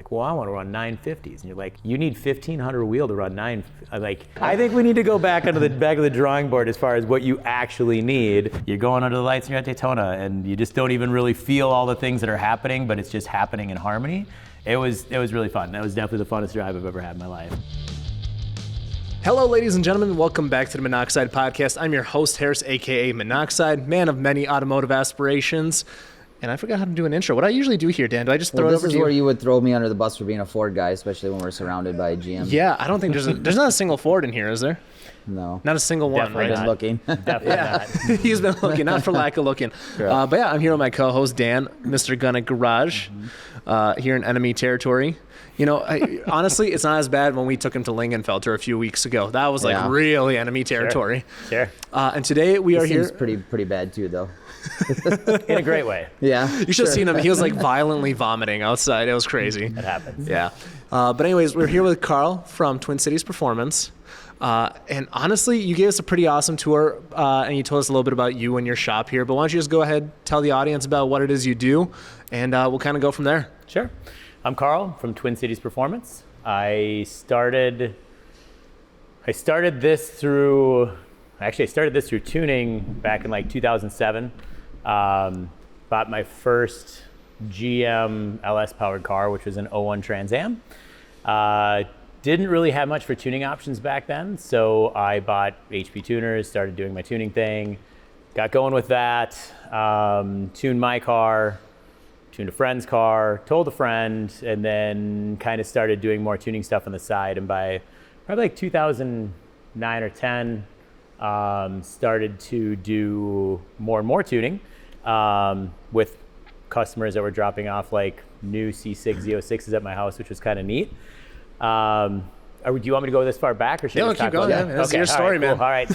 like, well, I want to run 950s. And you're like, you need 1,500 wheel to run 9. I'm like, I think we need to go back onto the back of the drawing board as far as what you actually need. You're going under the lights and you're at Daytona, and you just don't even really feel all the things that are happening, but it's just happening in harmony. It was really fun. That was definitely the funnest drive I've ever had in my life. Hello, ladies and gentlemen. Welcome back to the Minnoxide podcast. I'm your host, Harris, a.k.a. Minnoxide, man of many automotive aspirations. And I forgot how to do an intro. What do I usually do here, Dan? Do I just throw it over to you? This is where you would throw me under the bus for being a Ford guy, especially when we're surrounded by GM. Yeah, I don't think there's not a single Ford in here, is there? No. Not a single one, Definitely right? I've been looking. Definitely not. He's been looking, not for lack of looking. Sure. But yeah, I'm here with my co-host, Dan, Mr. Gunna Garage, here in enemy territory. You know, honestly, it's not as bad when we took him to Lingenfelter a few weeks ago. That was like really enemy territory. Sure. And today we are here. Seems pretty bad too, though. In a great way. Yeah. You should have seen him. He was like violently vomiting outside. It was crazy. It happens. Yeah. But anyways, we're here with Carl from Twin Cities Performance. And honestly, you gave us a pretty awesome tour, and you told us a little bit about you and your shop here. But why don't you just go ahead, tell the audience about what it is you do, and we'll kind of go from there. Sure. I'm Carl from Twin Cities Performance. I started this through tuning back in like 2007. Bought my first GM LS powered car, which was an 01 Trans Am. Didn't really have much for tuning options back then, so I bought HP tuners, started doing my tuning thing, got going with that, tuned my car, tuned a friend's car, told a friend, and then kind of started doing more tuning stuff on the side. And by probably like 2009 or 10, started to do more and more tuning with customers that were dropping off like new C6 Z06s at my house, which was kind of neat. Do you want me to go this far back, or should Yeah, I keep going. That's your story, man. Cool. All right.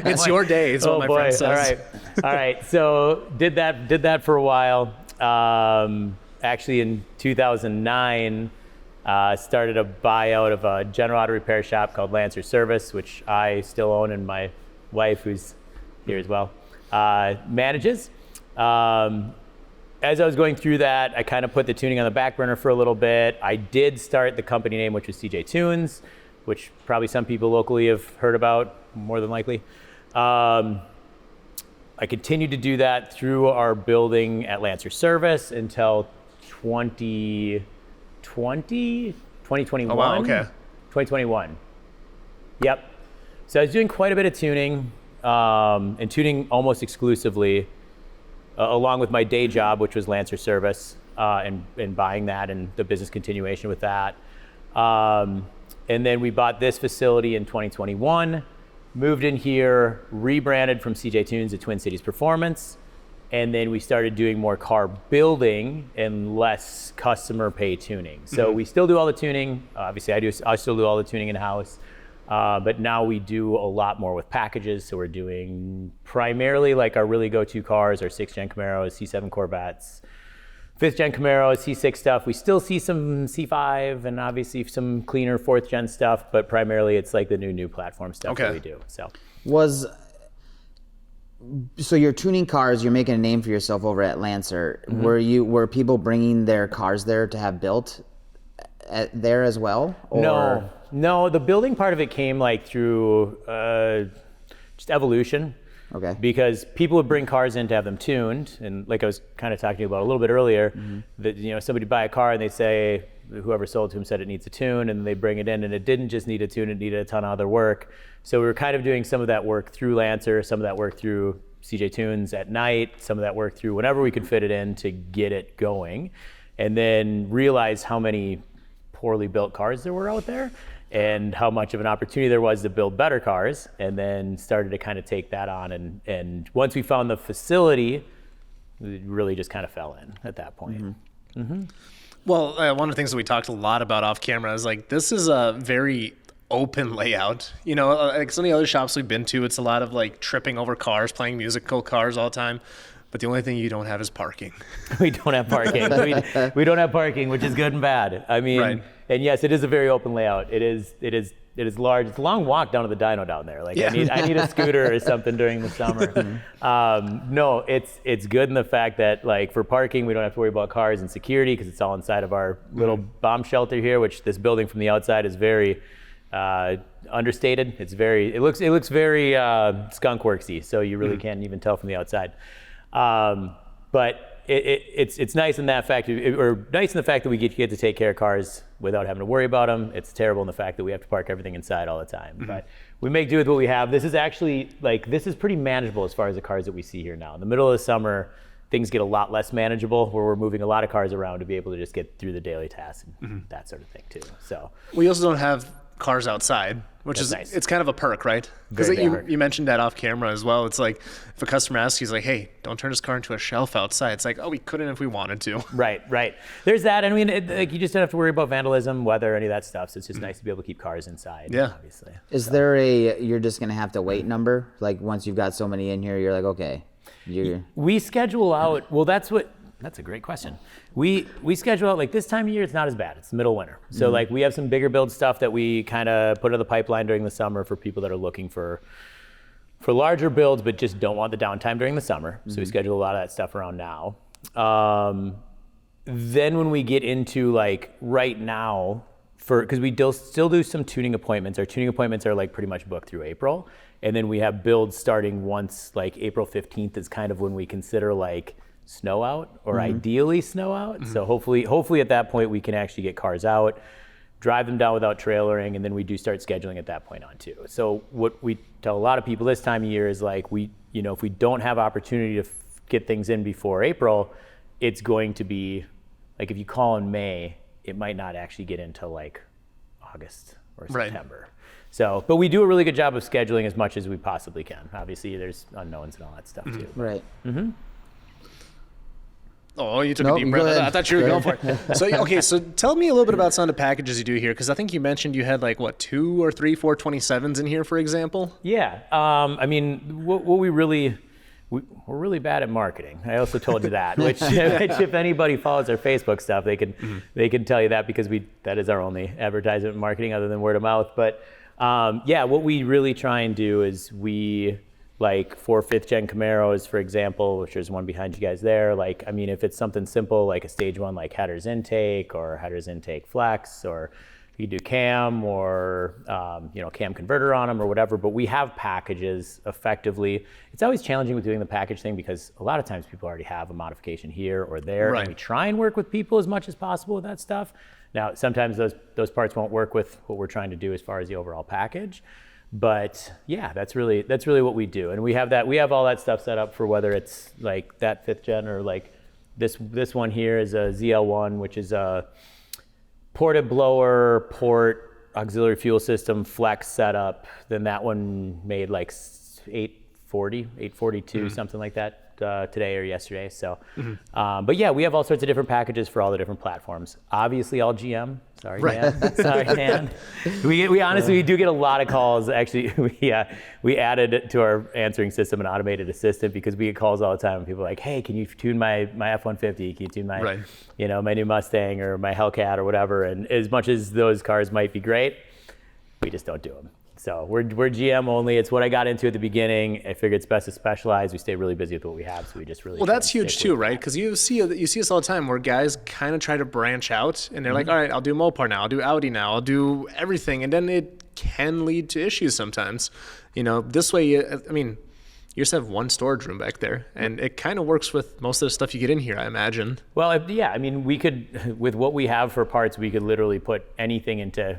It's your day. It's what my friend says. All right. So did that for a while. Actually, in 2009, started a buyout of a general auto repair shop called Lancer Service, which I still own, and my wife, who's here as well, manages. As I was going through that, I kind of put the tuning on the back burner for a little bit. I did start the company name, which was CJ Tunes, which probably some people locally have heard about, more than likely. I continued to do that through our building at Lancer Service until 2021. Oh, wow, okay. 2021. Yep. So I was doing quite a bit of tuning, and tuning almost exclusively, along with my day job, which was Lancer Service, and buying that and the business continuation with that. And then we bought this facility in 2021. Moved in here, rebranded from CJ Tunes to Twin Cities Performance, and then we started doing more car building and less customer pay tuning. So we still do all the tuning. Obviously, I still do all the tuning in-house, but now we do a lot more with packages. So we're doing primarily like our really go-to cars, our 6th gen Camaros, C7 Corvettes, 5th gen Camaros, C6 stuff. We still see some C5 and obviously some cleaner 4th gen stuff, but primarily it's like the new platform stuff that we do. So you're tuning cars, you're making a name for yourself over at Lancer. Were people bringing their cars there to have built there as well? Or? No, the building part of it came like through just evolution. Okay. Because people would bring cars in to have them tuned, and like I was kind of talking about a little bit earlier, that somebody would buy a car and they say, whoever sold to him said it needs a tune, and they bring it in, and it didn't just need a tune, it needed a ton of other work. So we were kind of doing some of that work through Lancer, some of that work through CJ Tunes at night, some of that work through whenever we could fit it in to get it going, and then realize how many poorly built cars there were out there, and how much of an opportunity there was to build better cars, and then started to kind of take that on. And once we found the facility, it really just kind of fell in at that point. Well, one of the things that we talked a lot about off camera is like, this is a very open layout. Like some of the other shops we've been to, it's a lot of like tripping over cars, playing musical cars all the time. But the only thing you don't have is parking. We don't have parking. we don't have parking, which is good and bad. I mean, and yes, it is a very open layout. It is it is large. It's a long walk down to the dyno down there. Like Yeah. I need a scooter or something during the summer. No, it's good in the fact that like for parking, we don't have to worry about cars and security because it's all inside of our little bomb shelter here, which this building from the outside is very understated. It looks very skunk worksy, so you really can't even tell from the outside. But it's nice in that fact, or nice in the fact that we get to take care of cars without having to worry about them. It's terrible in the fact that we have to park everything inside all the time. But we make do with what we have. This is actually this is pretty manageable as far as the cars that we see here now. In the middle of the summer, things get a lot less manageable, where we're moving a lot of cars around to be able to just get through the daily tasks and that sort of thing too. So We also don't have cars outside, which That's is nice. it's kind of a perk, right? Because Very big perk. you mentioned that off camera as well. It's like if a customer asks you, he's like, "Hey, don't turn this car into a shelf outside." It's like, "Oh, we couldn't if we wanted to." Right. There's that. I mean, you just don't have to worry about vandalism, weather, any of that stuff. So it's just nice to be able to keep cars inside. Yeah. Obviously. Is there you're just gonna have to wait number? Like once you've got so many in here, you're like, okay, We schedule out. Well, that's a great question. We schedule out like this time of year. It's not as bad. It's the middle of winter. So like we have some bigger build stuff that we kind of put in the pipeline during the summer for people that are looking for larger builds, but just don't want the downtime during the summer. So we schedule a lot of that stuff around now. Then when we get into like right now, because we still do some tuning appointments. Our tuning appointments are like pretty much booked through April. And then we have builds starting once like April 15th is kind of when we consider like snow out or ideally snow out. So hopefully at that point we can actually get cars out, drive them down without trailering, and then we do start scheduling at that point on too. So what we tell a lot of people this time of year is like if we don't have opportunity to get things in before April, it's going to be like if you call in May, it might not actually get into like August or Right. September. So, but we do a really good job of scheduling as much as we possibly can. Obviously, there's unknowns and all that stuff too. right. Oh, you took Nope, a deep go breath. ahead. I thought you were going for it. So, okay, so tell me a little bit about some of the packages you do here, because I think you mentioned you had like, what, 2 or 3 427s in here, for example? Yeah. I mean, what we really, we're really bad at marketing. I also told you that, which if anybody follows our Facebook stuff, they can tell you that because that is our only advertisement and marketing other than word of mouth. But yeah, what we really try and do is like for 5th gen Camaros, for example, which there's one behind you guys there. Like, I mean, if it's something simple like a stage 1, like headers intake or headers intake flex, or you do cam or cam converter on them or whatever. But we have packages effectively. It's always challenging with doing the package thing because a lot of times people already have a modification here or there, Right. and we try and work with people as much as possible with that stuff. Now, sometimes those parts won't work with what we're trying to do as far as the overall package. But yeah, that's really what we do. And we have all that stuff set up for whether it's like that 5th gen or like this one here is a ZL1, which is a ported blower, port, auxiliary fuel system, flex setup. Then that one made like 842, something like that. Today or yesterday. So, but yeah, we have all sorts of different packages for all the different platforms. Obviously, all GM. Sorry, Right. Dan. Sorry, Dan. We honestly we do get a lot of calls. Actually, we added to our answering system an automated assistant because we get calls all the time. And people are like, "Hey, can you tune my F-150? Can you tune my Right. my new Mustang or my Hellcat or whatever?" And as much as those cars might be great, we just don't do them. So we're GM only. It's what I got into at the beginning. I figured it's best to specialize. We stay really busy with what we have, so we just really. Well, try that's and huge stick too, with right? that. Because you see us all the time where guys kind of try to branch out, and they're like, "All right, I'll do Mopar now. I'll do Audi now. I'll do everything," and then it can lead to issues sometimes. This way, you just have one storage room back there, and it kind of works with most of the stuff you get in here, I imagine. Well, we could, with what we have for parts, we could literally put anything into.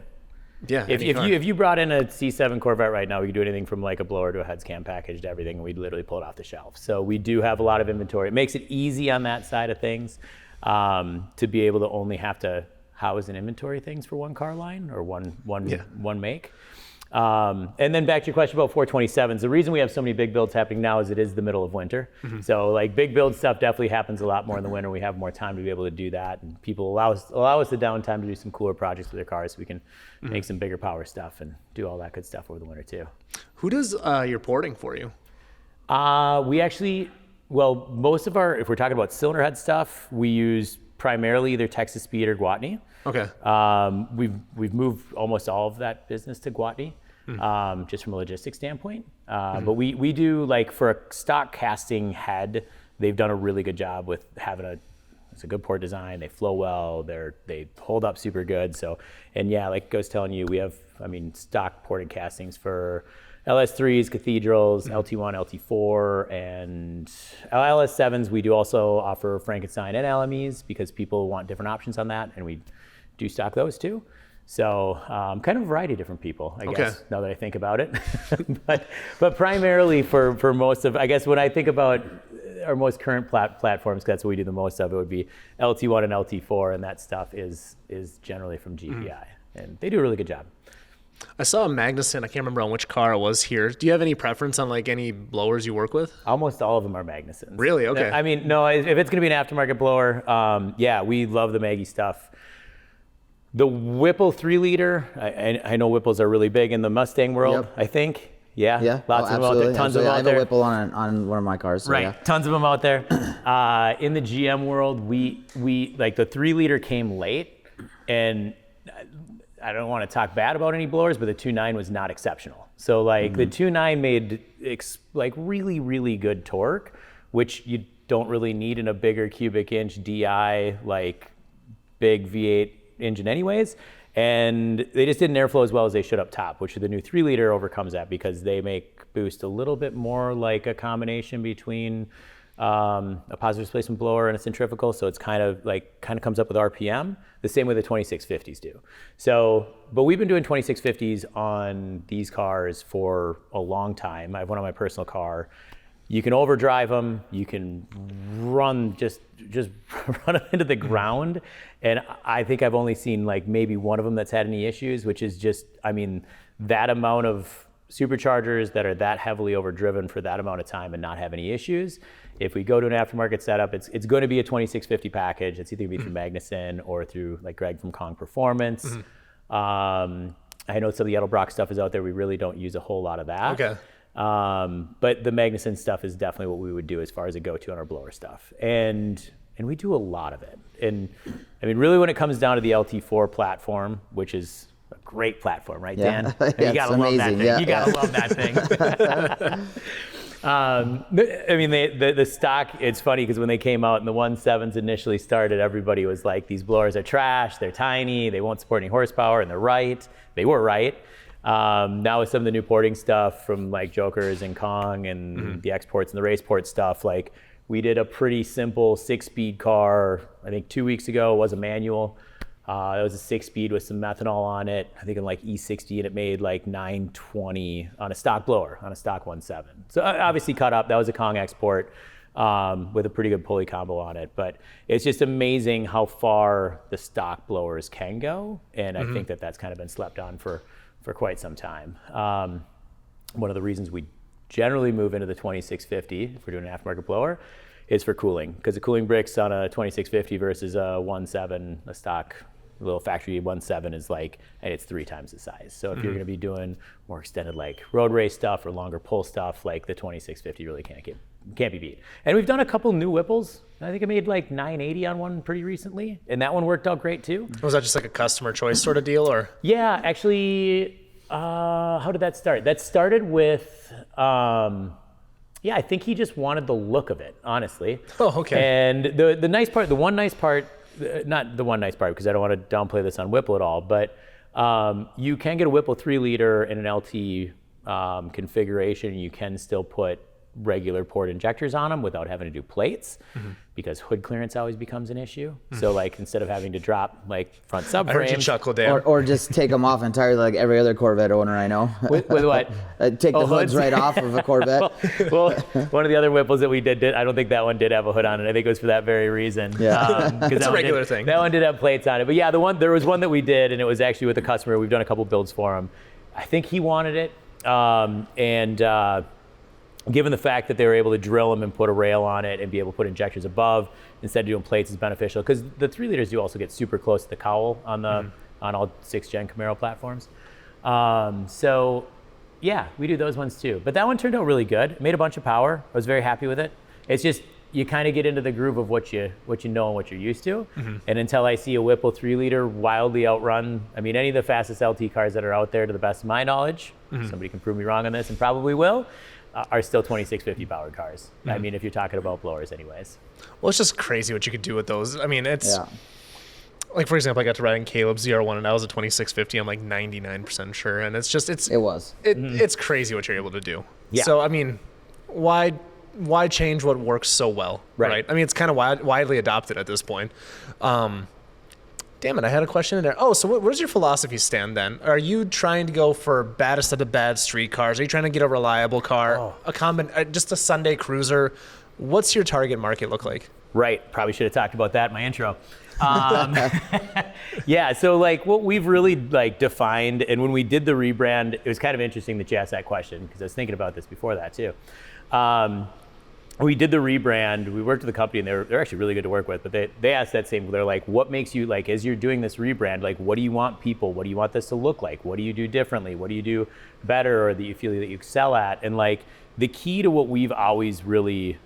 Yeah. If you brought in a C7 Corvette right now, we could do anything from like a blower to a heads cam package to everything, and we'd literally pull it off the shelf. So we do have a lot of inventory. It makes it easy on that side of things to be able to only have to house and inventory things for one car line or one make. And then back to your question about 427s. The reason we have so many big builds happening now is it is the middle of winter. So like big build stuff definitely happens a lot more in the winter. We have more time to be able to do that, and people allow us the downtime to do some cooler projects with their cars, so we can make some bigger power stuff and do all that good stuff over the winter too. Who does your porting for you? We actually, most of our, if we're talking about cylinder head stuff, we use primarily either Texas Speed or Guatney. Okay. We've moved almost all of that business to Guatney, just from a logistics standpoint. But we do, like, for a stock casting head, they've done a really good job with having it's a good port design. They flow well. They hold up super good. So, and yeah, like I was telling you, we have, stock ported castings for LS3s, Cathedrals, LT1, LT4, and LS7s. We do also offer Frankenstein and LMEs because people want different options on that, and we do stock those too. So kind of a variety of different people, I guess, now that I think about it. but primarily for most of, I guess when I think about our most current platforms, that's what we do the most of, it would be LT1 and LT4, and that stuff is generally from GPI. And they do a really good job. I saw a Magnuson. I can't remember on which car it was here. Do you have any preference on like any blowers you work with? Almost all of them are Magnusons. Really? Okay. No, if it's going to be an aftermarket blower, yeah, we love the Maggie stuff. The Whipple 3-liter, I know Whipples are really big in the Mustang world, Yep. I think. Yeah, Yeah, lots of them out there, tons of them out I have there. a Whipple on one of my cars. So Right, yeah. tons of them out there. In the GM world, we like the 3-liter came late, and I don't want to talk bad about any blowers, but the 2.9 was not exceptional. So like the 2.9 made like really, really good torque, which you don't really need in a bigger cubic inch DI, like big V8 engine anyways. And they just didn't airflow as well as they should up top, which the new 3-liter overcomes that because they make boost a little bit more like a combination between a positive displacement blower and a centrifugal. So it's kind of comes up with RPM, the same way the 2650s do. So, but we've been doing 2650s on these cars for a long time. I have one on my personal car. You can overdrive them. You can run just run them into the ground. And I think I've only seen like maybe one of them that's had any issues, which is just, that amount of superchargers that are that heavily overdriven for that amount of time and not have any issues. If we go to an aftermarket setup, it's going to be a 2650 package. It's either going to be through Magnuson or through like Greg from Kong Performance. I know some of the Edelbrock stuff is out there. We really don't use a whole lot of that. Okay. But the Magnuson stuff is definitely what we would do as far as a go-to on our blower stuff. And we do a lot of it. And really when it comes down to the LT4 platform, which is a great platform, right, Dan? Yeah. You gotta love that thing. Yeah, you gotta love that thing. The stock, it's funny because when they came out and the 1.7s initially started, everybody was like, these blowers are trash, they're tiny, they won't support any horsepower, and they're right. They were right. Now with some of the new porting stuff from like Jokers and Kong and the exports and the race port stuff, like we did a pretty simple 6-speed car, I think 2 weeks ago. It was a manual. It was a 6-speed with some methanol on it, I think in like E60, and it made like 920 on a stock blower, on a stock 1.7. So obviously cut up. That was a Kong export with a pretty good pulley combo on it. But it's just amazing how far the stock blowers can go. And I think that's kind of been slept on for quite some time. One of the reasons we generally move into the 2650, if we're doing an aftermarket blower, is for cooling. Because the cooling bricks on a 2650 versus a 1.7, a stock little factory 1.7 is like, and it's 3 times the size. So if you're going to be doing more extended like road race stuff or longer pull stuff, like the 2650 really can't be beat. And we've done a couple new Whipples. I think I made like 980 on one pretty recently, and that one worked out great too. Was that just like a customer choice sort of deal, or? Yeah, actually, how did that start? That started with, I think he just wanted the look of it, honestly. Oh, okay. And the one nice part, not the one nice part, because I don't want to downplay this on Whipple at all, but you can get a Whipple 3-liter in an LT configuration, and you can still put regular port injectors on them without having to do plates, because hood clearance always becomes an issue. So like instead of having to drop like front subframe, I heard you chuckle, Dan. Or just take them off entirely like every other Corvette owner I know. with what? Take the hoods right off of a Corvette. well, one of the other Whipples that we did, I don't think that one did have a hood on it. I think it was for that very reason. Yeah. It's a regular thing. That one did have plates on it. But yeah, there was one that we did, and it was actually with a customer. We've done a couple builds for him. I think he wanted it. Given the fact that they were able to drill them and put a rail on it and be able to put injectors above instead of doing plates is beneficial, because the 3-liters do also get super close to the cowl on all 6th-gen Camaro platforms. So yeah, we do those ones too. But that one turned out really good. It made a bunch of power. I was very happy with it. It's just, you kind of get into the groove of what you know and what you're used to. And until I see a Whipple 3-liter wildly outrun, I mean, any of the fastest LT cars that are out there, to the best of my knowledge, somebody can prove me wrong on this and probably will, are still 2650 powered cars. I mean, if you're talking about blowers anyways. Well, it's just crazy what you could do with those. I mean, it's like, for example, I got to ride in Caleb's ZR1 and that was a 2650. I'm like 99% sure. And it's just, it's crazy what you're able to do. Yeah. So, I mean, why change what works so well? Right. I mean, it's kind of widely adopted at this point. Damn it, I had a question in there. Oh, so where's your philosophy stand then? Are you trying to go for baddest of the bad street cars? Are you trying to get a reliable car, just a Sunday cruiser? What's your target market look like? Right, probably should have talked about that in my intro. Yeah, so like what we've really like defined, and when we did the rebrand, it was kind of interesting that you asked that question because I was thinking about this before that too. We did the rebrand, we worked with the company and they're actually really good to work with, but they asked that same, they're like, what makes you, like, as you're doing this rebrand, like, what do you want people, what do you want this to look like? What do you do differently? What do you do better or that you feel that you excel at? And like, the key to what we've always really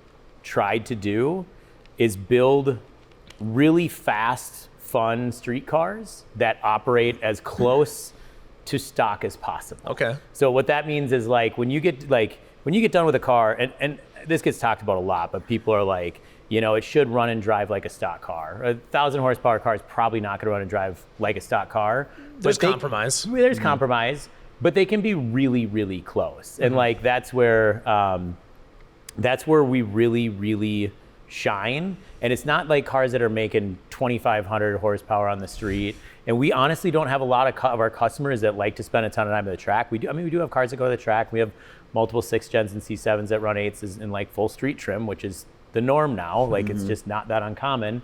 tried to do is build really fast, fun street cars that operate as close to stock as possible. Okay. So what that means is like, when you get done with a car, and this gets talked about a lot, but people are like, you know, it should run and drive like a stock car. 1,000 horsepower car is probably not going to run and drive like a stock car. There's compromise. There's compromise, but they can be really, really close. And like that's where we really, really shine. And it's not like cars that are making 2,500 horsepower on the street. And we honestly don't have a lot of our customers that like to spend a ton of time on the track. We do have cars that go to the track. We have multiple 6 gens and C7s that run 8s in like full street trim, which is the norm now. Like it's just not that uncommon.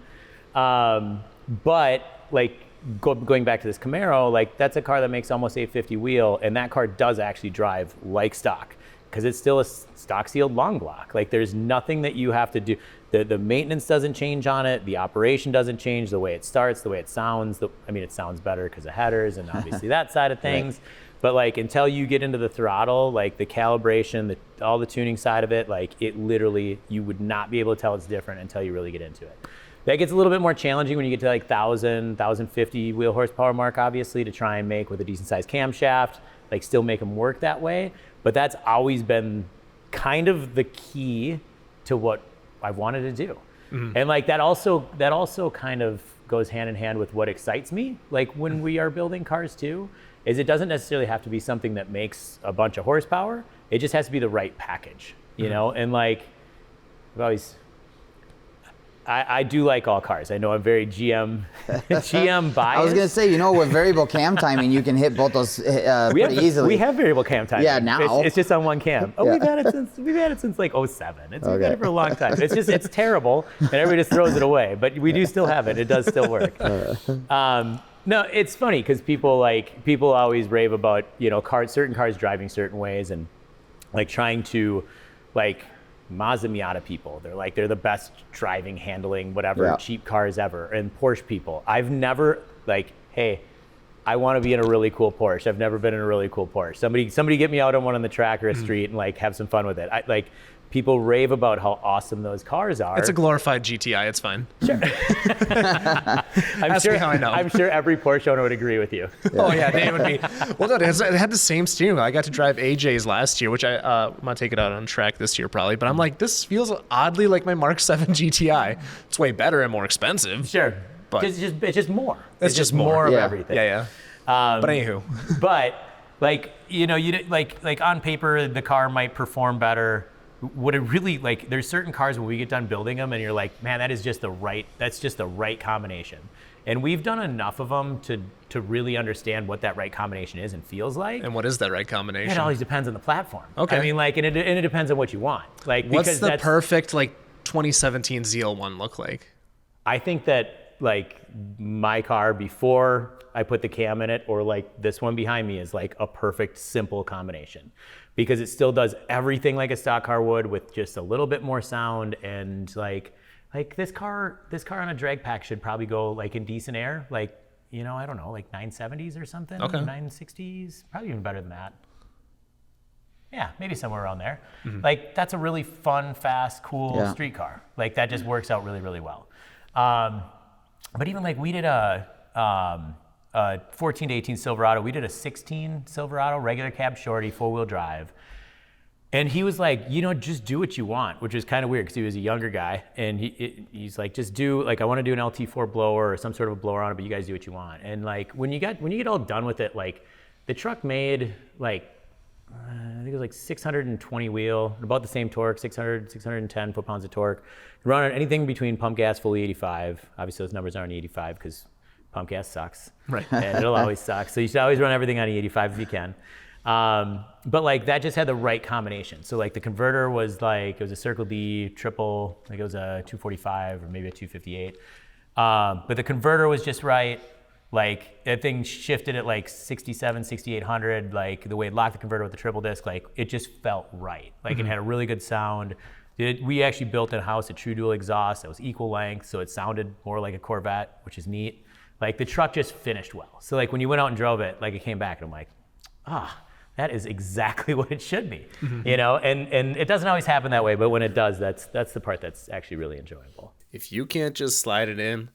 But like going back to this Camaro, like that's a car that makes almost 850 wheel, and that car does actually drive like stock because it's still a stock sealed long block. Like there's nothing that you have to do. The maintenance doesn't change on it. The operation doesn't change. The way it starts, the way it sounds. It sounds better because of headers and obviously that side of things. Right. But like until you get into the throttle, like the calibration, all the tuning side of it, like it literally, you would not be able to tell it's different until you really get into it. That gets a little bit more challenging when you get to like 1,000, 1,050 wheel horsepower mark, obviously, to try and make with a decent sized camshaft, like still make them work that way. But that's always been kind of the key to what I wanted to do. And like that also kind of goes hand in hand with what excites me. Like when we are building cars too, is it doesn't necessarily have to be something that makes a bunch of horsepower. It just has to be the right package, you know? And like, I do like all cars. I know I'm very GM biased. I was gonna say, with variable cam timing, you can hit both those pretty easily. We have variable cam timing. Yeah, now it's just on one cam. Oh, we've had it since like 07. We've had it for a long time. It's terrible, and everybody just throws it away. But we do still have it. It does still work. No, it's funny because people always rave about certain cars driving certain ways and like trying to like Mazda Miata people. They're the best driving, handling, whatever, cheap cars ever. And Porsche people. I've never hey, I want to be in a really cool Porsche. I've never been in a really cool Porsche. Somebody get me out on one on the track or a street and like have some fun with it. People rave about how awesome those cars are. It's a glorified GTI. It's fine. Sure. Ask me how I know. I'm sure every Porsche owner would agree with you. Oh yeah, they would be. Well, no, it had the same steering wheel. I got to drive AJ's last year, which I'm gonna take it out on track this year probably. But I'm like, this feels oddly like my Mark 7 GTI. It's way better and more expensive. Sure, but it's just more. It's just more of everything. Yeah. But anywho. But you on paper the car might perform better. What it really there's certain cars when we get done building them and you're like, man, that's just the right combination. And we've done enough of them to really understand what that right combination is and feels like. And what is that right combination? It always depends on the platform. Okay. I mean, and it depends on what you want. What's the perfect 2017 ZL1 look like? I think that my car before I put the cam in it or this one behind me is a perfect simple combination. Because it still does everything like a stock car would with just a little bit more sound and this car on a drag pack should probably go in decent air, I don't know, 970s or something, okay. 960s, probably even better than that. Yeah, maybe somewhere around there. Like that's a really fun, fast, cool street car. Like that just works out really, really well. But even like we did a 14 to 18 Silverado. We did a 16 Silverado, regular cab shorty, 4-wheel drive. And he was like, just do what you want, which is kind of weird because he was a younger guy. And he's like, just do, like, I want to do an LT4 blower or some sort of a blower on it, but you guys do what you want. And like, when you get all done with it, like the truck made like, I think it was like 620 wheel, about the same torque, 610 foot-pounds of torque. Run on anything between pump gas, fully 85. Obviously those numbers aren't 85 because pump gas sucks. Right. And it'll always suck. So you should always run everything on E85 if you can. But like that just had the right combination. So like the converter was like, it was a Circle D triple, like it was a 245 or maybe a 258. But the converter was just right. Like that thing shifted at like 67, 6800, like the way it locked the converter with the triple disc, like it just felt right. Like it had a really good sound. We actually built in-house a true dual exhaust that was equal length. So it sounded more like a Corvette, which is neat. Like the truck just finished well. So like when you went out and drove it, like it came back and I'm like, that is exactly what it should be, and it doesn't always happen that way, but when it does, that's the part that's actually really enjoyable. If you can't just slide it in,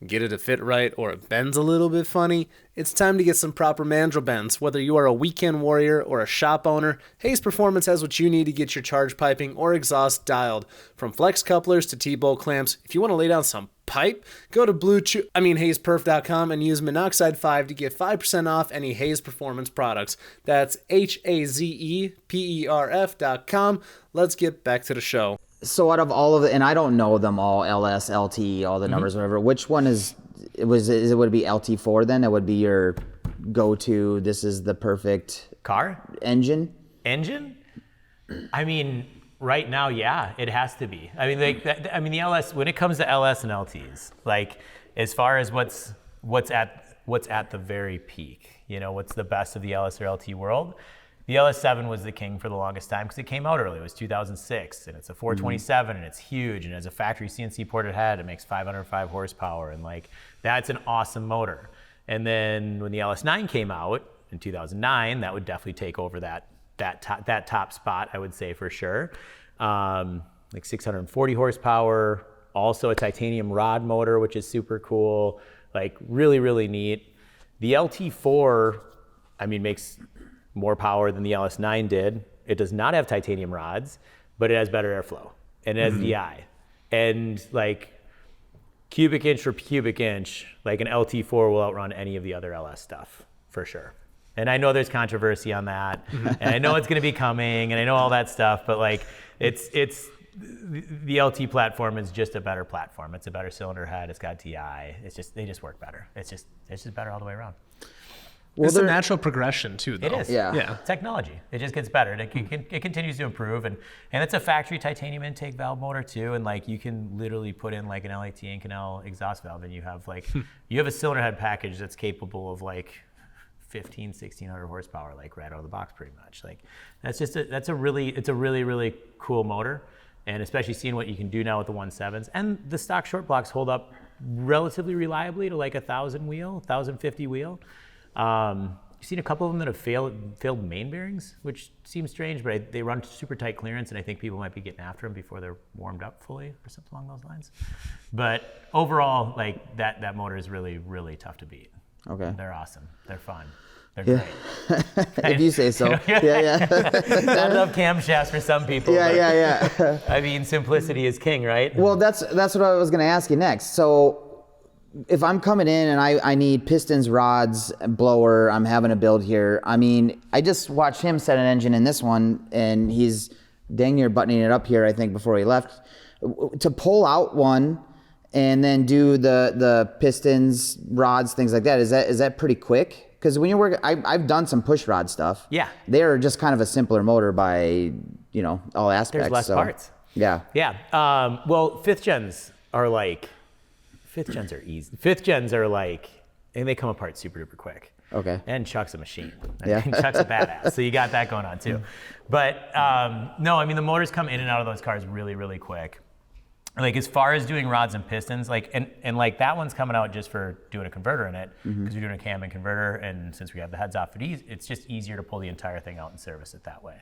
get it to fit right, or it bends a little bit funny, it's time to get some proper mandrel bends. Whether you are a weekend warrior or a shop owner, Hayes Performance has what you need to get your charge piping or exhaust dialed. From flex couplers to T-bolt clamps, if you want to lay down some pipe, go to HayesPerf.com and use Minnoxide 5 to get 5% off any Hayes Performance products. That's HAZEPERF.com. Let's get back to the show. So out of all of the, and I don't know them all, LS, LT, all the numbers, whatever, which one would it be LT4 then? It would be your go-to, this is the perfect car? Engine? I mean, right now, yeah, it has to be. I mean, the LS, when it comes to LS and LTs, like as far as what's at the very peak, what's the best of the LS or LT world, the LS7 was the king for the longest time because it came out early. It was 2006, and it's a 427, and it's huge, and it has a factory CNC ported head. It makes 505 horsepower, and like that's an awesome motor. And then when the LS9 came out in 2009, that would definitely take over that top spot, I would say for sure. Like 640 horsepower, also a titanium rod motor, which is super cool. Like really, really neat. The LT4, I mean, makes more power than the LS9 did. It does not have titanium rods, but it has better airflow and it has DI. And like cubic inch for cubic inch, like an LT4 will outrun any of the other LS stuff for sure. And I know there's controversy on that, and I know it's going to be coming, and I know all that stuff, but like it's the LT platform is just a better platform. It's a better cylinder head. It's got DI. They just work better. It's just better all the way around. Well, it's a natural progression too, though. It is. Yeah. Technology. It just gets better. It continues to improve, and it's a factory titanium intake valve motor too. And like you can literally put in like an LAT and canal exhaust valve, and you have like you have a cylinder head package that's capable of like 1,600 horsepower, like right out of the box, pretty much. Like it's a really cool motor, and especially seeing what you can do now with the 1.7s, and the stock short blocks hold up relatively reliably to like 1,050 wheel. You've seen a couple of them that have failed main bearings, which seems strange, but they run super tight clearance, and I think people might be getting after them before they're warmed up fully or something along those lines. But overall, like that motor is really, really tough to beat. Okay. They're awesome. They're fun. They're great. If you say so. Yeah. Not enough camshafts for some people. Yeah. I mean, simplicity is king, right? Well, that's what I was going to ask you next. So if I'm coming in and I need pistons, rods, blower, I'm having a build here. I mean, I just watched him set an engine in this one, and he's dang near buttoning it up here, I think, before he left. To pull out one and then do the pistons, rods, things like that, is that pretty quick? Because when you're working, I've done some push rod stuff. Yeah. They're just kind of a simpler motor by, all aspects. There's less parts. Yeah. Yeah. Well, fifth gens are easy. Fifth gens are like, and they come apart super duper quick. Okay. And Chuck's a machine. Chuck's a badass. So you got that going on too. But no, I mean, the motors come in and out of those cars really, really quick. Like as far as doing rods and pistons, like and like that one's coming out just for doing a converter in it, because we're doing a cam and converter, and since we have the heads off, it's just easier to pull the entire thing out and service it that way.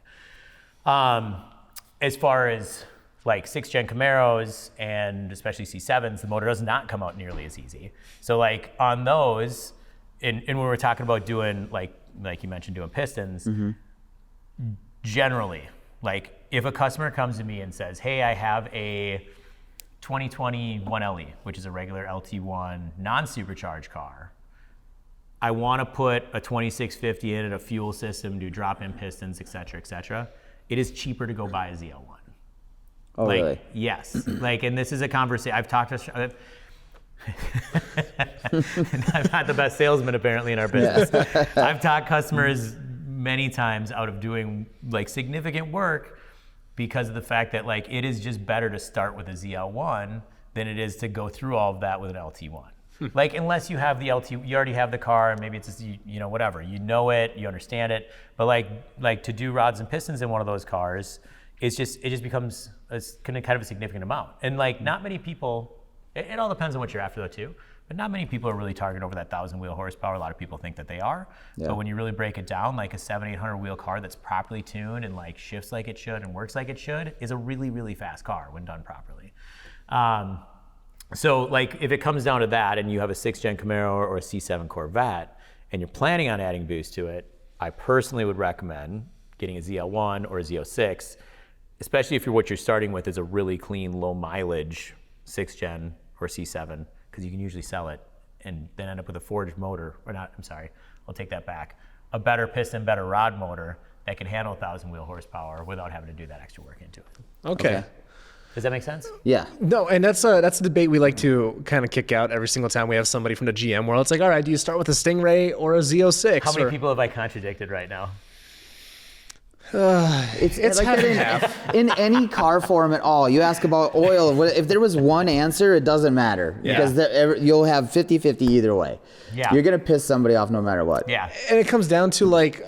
As far as like 6th gen Camaros and especially C7s, the motor does not come out nearly as easy. So like on those, and when we're talking about doing like you mentioned doing pistons, generally, like if a customer comes to me and says, hey, I have a 2020 1LE, which is a regular LT1 non-supercharged car. I want to put a 2650 in it, a fuel system, do drop-in pistons, et cetera, it is cheaper to go buy a ZL1. Oh, like, really? Yes. Like, and this is a conversation I've talked to. I'm not the best salesman apparently in our business. I've talked customers many times out of doing like significant work because of the fact that like it is just better to start with a ZL1 than it is to go through all of that with an LT1. Like unless you have the LT, you already have the car, and maybe it's just, you know, whatever, you know it, you understand it. But like to do rods and pistons in one of those cars, it just becomes a kind of a significant amount. And like not many people, it all depends on what you're after though too. But not many people are really targeting over that 1,000 wheel horsepower. A lot of people think that they are. Yeah. But when you really break it down, like a 700-800 wheel car that's properly tuned and like shifts like it should and works like it should is a really, really fast car when done properly. So like if it comes down to that and you have a 6th gen Camaro or a C7 Corvette and you're planning on adding boost to it, I personally would recommend getting a ZL1 or a Z06, especially if what you're starting with is a really clean, low mileage 6th gen or C7, because you can usually sell it and then end up with a forged motor, or not, I'm sorry, I'll take that back. A better piston, better rod motor that can handle 1,000 wheel horsepower without having to do that extra work into it. Okay. Does that make sense? Yeah. No, and that's a debate we like to kind of kick out every single time we have somebody from the GM world. It's like, all right, do you start with a Stingray or a Z06? How many people have I contradicted right now? It's like in any car form at all. You ask about oil. If there was one answer, it doesn't matter. Yeah. Because you'll have 50-50 either way. Yeah. You're going to piss somebody off no matter what. Yeah. And it comes down to like,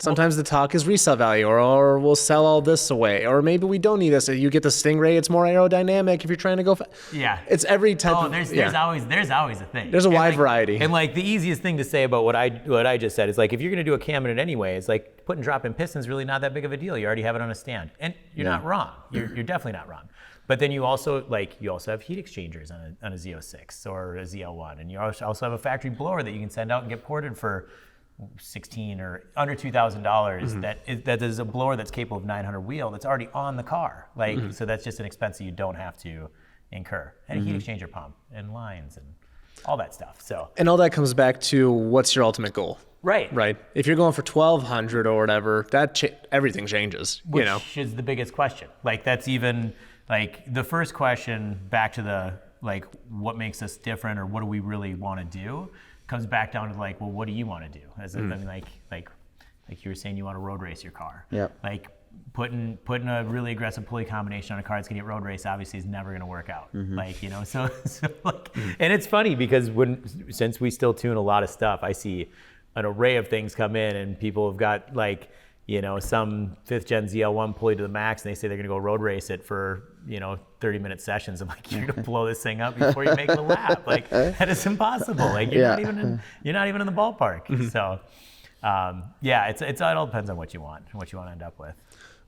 sometimes the talk is resale value, or we'll sell all this away, or maybe we don't need this. You get the Stingray, it's more aerodynamic if you're trying to go. Yeah. It's every type. Oh, there's always a thing. There's a wide variety. And like the easiest thing to say about what I just said is like if you're gonna do a cam in it anyway, it's like putting drop-in pistons really not that big of a deal. You already have it on a stand, and you're not wrong. You're definitely not wrong. But then you also have heat exchangers on a Z06 or a ZL1, and you also have a factory blower that you can send out and get ported for $16 or under $2,000. That is a blower that's capable of 900 wheel that's already on the car. So that's just an expense that you don't have to incur, and a heat exchanger pump and lines and all that stuff. So and all that comes back to what's your ultimate goal. Right. If you're going for 1,200 or whatever, everything changes. Which is the biggest question. Like that's even like the first question back to the like what makes us different or what do we really want to do comes back down to like, well, what do you want to do? As I mean, like you were saying, you want to road race your car. Yep. Like putting a really aggressive pulley combination on a car that's gonna get road race obviously is never gonna work out. Like so like, and it's funny because since we still tune a lot of stuff, I see an array of things come in, and people have got like some 5th gen ZL1 pulley to the max, and they say they're gonna go road race it for 30-minute sessions. I'm like, you're gonna blow this thing up before you make the lap. Like that is impossible. Like you're not even in the ballpark. So it all depends on what you want and what you want to end up with.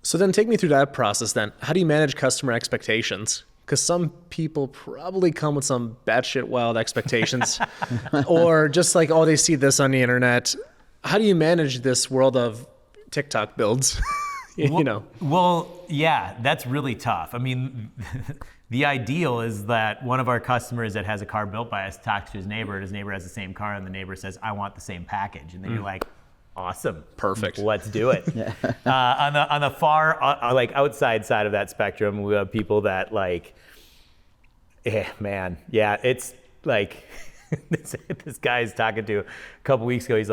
So then take me through that process then. How do you manage customer expectations? Because some people probably come with some batshit wild expectations or just like, oh, they see this on the internet. How do you manage this world of TikTok builds? Well, yeah, that's really tough. I mean, the ideal is that one of our customers that has a car built by us talks to his neighbor, and his neighbor has the same car, and the neighbor says, I want the same package. And then you're like, awesome. Perfect. Let's do it. On the far, like outside side of that spectrum, we have people that like, it's like, this guy's talking to a couple weeks ago. He's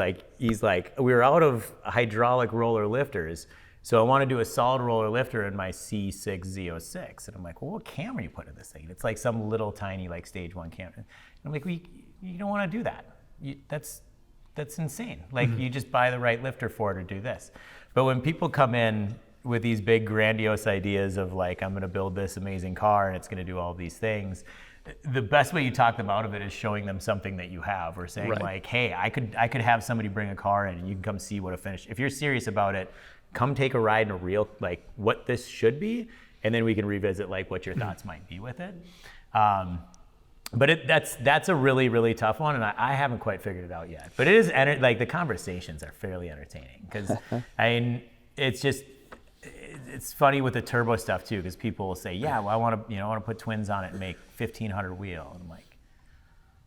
like, we were out of hydraulic roller lifters, so I want to do a solid roller lifter in my C6 Z06. And I'm like, well, what camera are you putting in this thing? It's like some little tiny like stage 1 camera. And I'm like, you don't want to do that. That's insane. Like you just buy the right lifter for it or do this. But when people come in with these big grandiose ideas of like, I'm going to build this amazing car and it's going to do all these things, the best way you talk them out of it is showing them something that you have, or saying like, hey, I could have somebody bring a car in and you can come see what a finish. If you're serious about it, come take a ride in a real, like what this should be, and then we can revisit like what your thoughts might be with it. But that's a really, really tough one, and I haven't quite figured it out yet. But it is like the conversations are fairly entertaining, because I mean, it's funny with the turbo stuff too, because people will say, yeah, well, I want to put twins on it and make 1,500 wheel, and I'm like,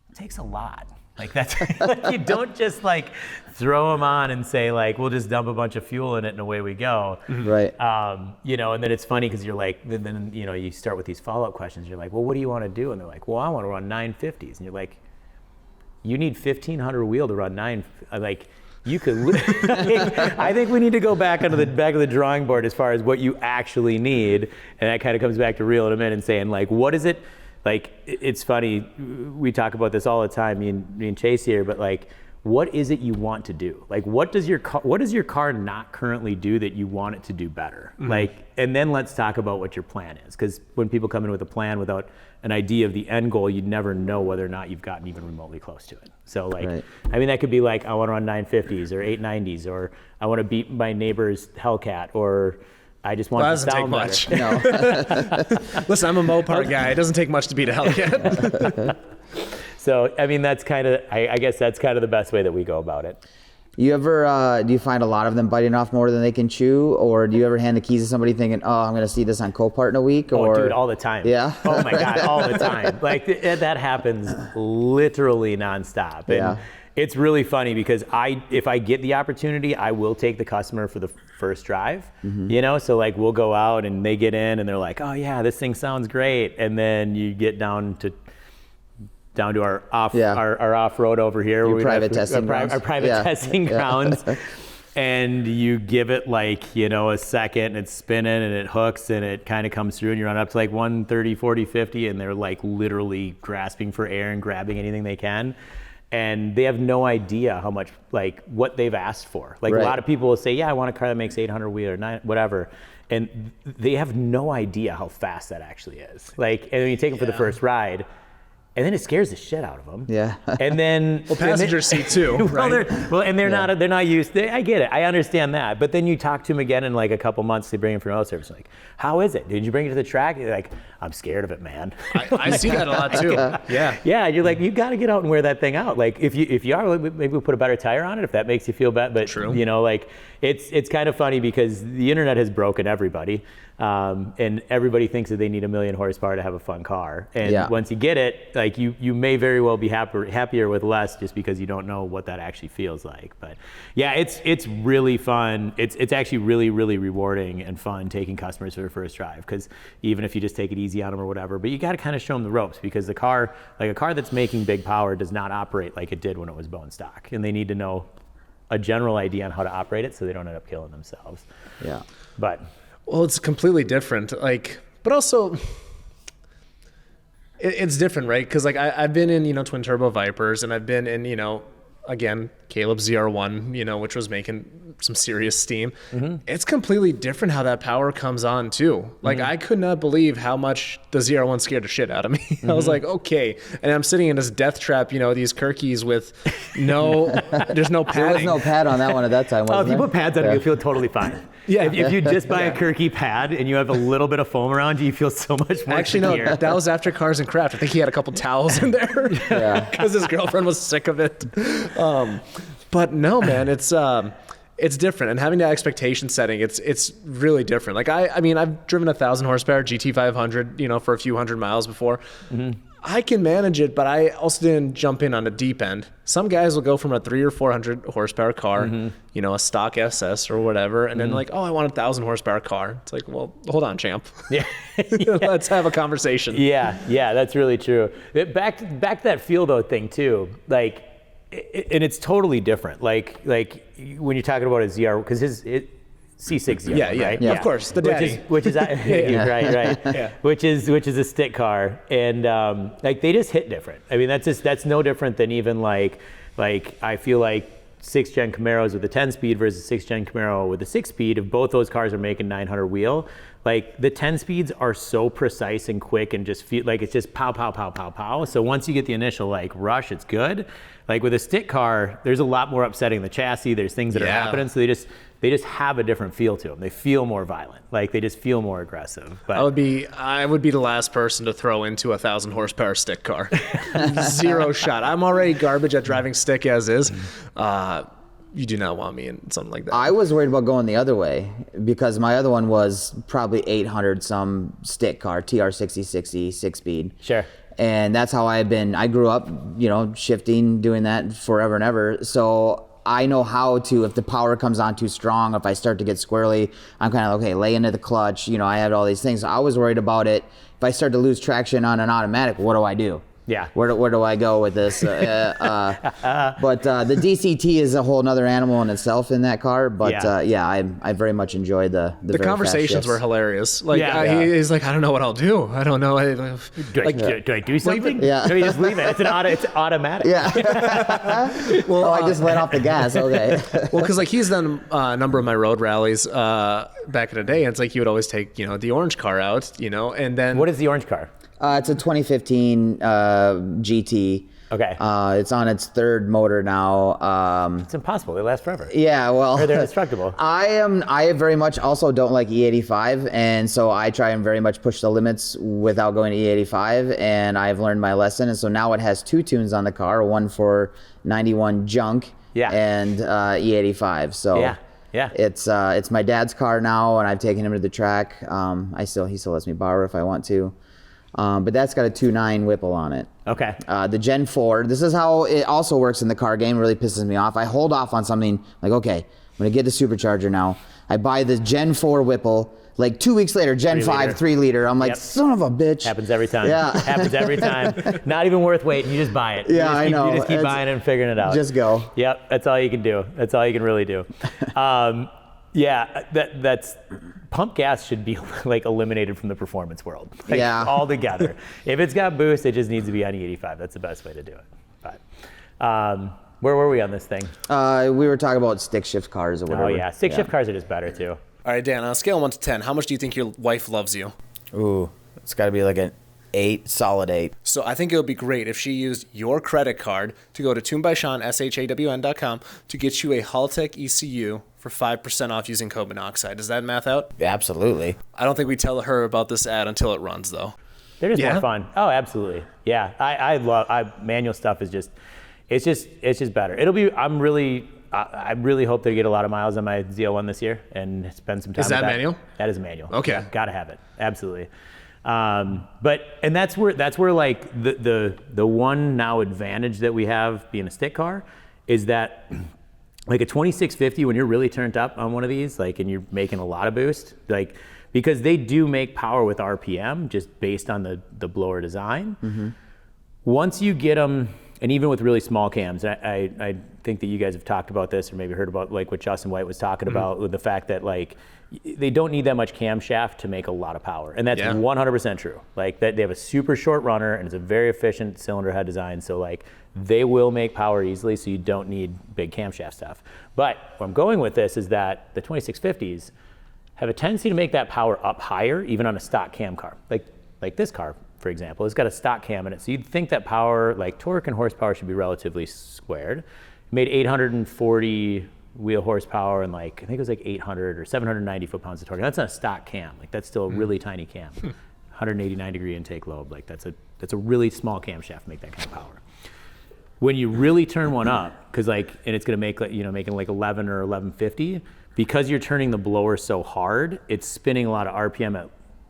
it takes a lot. Like that's like, you don't just like throw them on and say like, we'll just dump a bunch of fuel in it and away we go. Right. And then it's funny because you're like, then you start with these follow-up questions. You're like, well, what do you want to do? And they're like, well, I want to run 950s. And you're like, you need 1,500 wheel to run like, you could. I think we need to go back of the drawing board as far as what you actually need, and that kind of comes back to reeling them in and saying like, what is it? Like, it's funny, we talk about this all the time, me and Chase here, but like, what is it you want to do? Like, what does your car not currently do that you want it to do better? Like, and then let's talk about what your plan is. Because when people come in with a plan without an idea of the end goal, you'd never know whether or not you've gotten even remotely close to it. So like, I mean, that could be like, I want to run 950s or 890s, or I want to beat my neighbor's Hellcat, or I just want to sound better. That doesn't take much. No. Listen, I'm a Mopar guy. It doesn't take much to beat a Hellcat. So, I mean, that's kind of, I guess that's kind of the best way that we go about it. You ever, do you find a lot of them biting off more than they can chew? Or do you ever hand the keys to somebody thinking, oh, I'm going to see this on Copart in a week? Oh, dude, all the time. Yeah? Oh my God, all the time. Like that happens literally nonstop. And it's really funny because if I get the opportunity, I will take the customer for the first drive, So like we'll go out and they get in and they're like, oh yeah, this thing sounds great. And then you get down to our off-road over here. Our private testing grounds. And you give it like, a second, and it's spinning and it hooks and it kind of comes through and you're on up to like 130, 40, 50, and they're like literally grasping for air and grabbing anything they can. And they have no idea how much, like, what they've asked for. Like a lot of people will say, yeah, I want a car that makes 800 wheel or 9, whatever. And they have no idea how fast that actually is. Like, and then you take them for the first ride, and then it scares the shit out of them. Yeah. And then passenger seat too, right? They're not used. I get it. I understand that. But then you talk to them again in like a couple months. They bring him from oil service. Like, how is it? Did you bring it to the track? They're like, I'm scared of it, man. I see that a lot too. Yeah. Yeah. You're like, you got to get out and wear that thing out. Like, if you are, maybe we'll put a better tire on it if that makes you feel better. But true. Like it's kind of funny because the internet has broken everybody. And everybody thinks that they need 1 million horsepower to have a fun car. And once you get it, like you may very well be happier with less just because you don't know what that actually feels like. But yeah, it's really fun. It's actually really, really rewarding and fun taking customers for their first drive, because even if you just take it easy on them or whatever, but you got to kind of show them the ropes, because a car that's making big power does not operate like it did when it was bone stock, and they need to know a general idea on how to operate it so they don't end up killing themselves. Yeah. But well, it's completely different. Like, but also it's different, right? Because like I've been in, twin turbo Vipers, and I've been in, again, Caleb's ZR1, which was making some serious steam. It's completely different how that power comes on too. Like I could not believe how much the ZR1 scared the shit out of me. I was like, okay. And I'm sitting in this death trap, these Kirkies with there's no padding. There was no pad on that one at that time, wasn't if you put pads on it, you'll feel totally fine. Yeah. If you just buy a Kirky pad and you have a little bit of foam around you feel so much more secure. No, that was after Cars and Craft. I think he had a couple towels in there because his girlfriend was sick of it. But no, man, it's different, and having that expectation setting, it's really different. Like I mean, I've driven 1,000 horsepower GT500, for a few hundred miles before. I can manage it, but I also didn't jump in on the deep end. Some guys will go from a 300 or 400 horsepower car, a stock SS or whatever, and then like, oh, I want 1,000 horsepower car. It's like, well, hold on, champ. Yeah. Let's have a conversation. Yeah, that's really true. Back to that feel though thing too, like, and it's totally different. Like when you're talking about a ZR, because C6 ZR, right? Yeah, of course, the daddy. Which is right. Yeah. Which is a stick car, and like they just hit different. I mean, that's no different than even like I feel like 6th gen Camaros with a 10-speed versus 6th gen Camaro with a 6-speed, if both those cars are making 900 wheel, like the 10 speeds are so precise and quick and just feel like it's just pow, pow, pow, pow, pow. So once you get the initial like rush, it's good. Like with a stick car, there's a lot more upsetting the chassis. There's things that are happening. So they just have a different feel to them. They feel more violent. Like they just feel more aggressive. But I would be the last person to throw into 1,000 horsepower stick car. Zero shot. I'm already garbage at driving stick as is. You do not want me in something like that. I was worried about going the other way because my other one was probably 800 some stick car, TR6060 6-speed. Sure. And that's how I grew up, shifting, doing that forever and ever. So I know how to, if the power comes on too strong, if I start to get squirrely, I'm kind of, okay, lay into the clutch. I had all these things. So I was worried about it. If I start to lose traction on an automatic, what do I do? Yeah. Where do I go with this? But the DCT is a whole nother animal in itself in that car. But I very much enjoyed the very conversations fast were hilarious. Like he's like, I don't know what I'll do. I don't know. Do I do something? Yeah. No, you just leave it. It's automatic. Yeah. I just let off the gas. Okay. Well, because like he's done a number of my road rallies back in the day, and it's like he would always take the orange car out, and then What is the orange car? It's a 2015 GT. Okay. It's on its 3rd motor now. It's impossible. They last forever. Yeah, well, Or they're indestructible. I very much also don't like E85, and so I try and very much push the limits without going to E85, and I've learned my lesson. And so now it has 2 tunes on the car, one for 91 junk and E85. So yeah. It's my dad's car now, and I've taken him to the track. He still lets me borrow it if I want to. But that's got a 2.9 Whipple on it. Okay. The Gen 4, this is how it also works in the car game, really pisses me off. I hold off on something like, okay, I'm going to get the Supercharger now. I buy the Gen 4 Whipple. Like 2 weeks later, Gen 5 3-liter. I'm like, son of a bitch. Happens every time. Yeah. Happens every time. Not even worth waiting. You just buy it. Yeah, I know. You just keep buying it and figuring it out. Just go. Yep. That's all you can do. That's all you can really do. That's pump gas should be like eliminated from the performance world. Like, altogether. If it's got boost, it just needs to be on E85. That's the best way to do it. But where were we on this thing? We were talking about stick shift cars or whatever. Oh yeah, stick shift cars are just better too. All right, Dan, on a scale of 1 to 10, how much do you think your wife loves you? Ooh, it's got to be like an 8, solid 8. So I think it would be great if she used your credit card to go to tunedbyshawn, SHAWN.com, to get you a Haltech ECU for 5% off using code Minnoxide. Does that math out? Absolutely. I don't think we tell her about this ad until it runs, though. They're just more fun. Oh, absolutely. Yeah, I love manual stuff. It's just better. I really hope to get a lot of miles on my Z01 this year and spend some time. Is that manual? That is a manual. Okay. Yeah, gotta have it. Absolutely. But that's where like the one now advantage that we have being a stick car is that like a 2650, when you're really turned up on one of these, like, and you're making a lot of boost, like, because they do make power with RPM just based on the blower design. Mm-hmm. Once you get them, and even with really small cams, I think that you guys have talked about this, or maybe heard about like what Justin White was talking about with the fact that like they don't need that much camshaft to make a lot of power, and that's 100% true. Like that, they have a super short runner and it's a very efficient cylinder head design, so like they will make power easily, so you don't need big camshaft stuff. But where I'm going with this is that the 2650s have a tendency to make that power up higher, even on a stock cam car. Like this car, for example, it's got a stock cam in it, so you'd think that power, like torque and horsepower, should be relatively squared. It made 840 wheel horsepower and like I think it was like 800 or 790 foot-pounds of torque. That's not a stock cam. Like that's still a really tiny cam. 189 degree intake lobe. Like that's a really small camshaft to make that kind of power. When you really turn one up, because like, and it's gonna make, making like 11 or 1150, because you're turning the blower so hard, it's spinning a lot of RPM at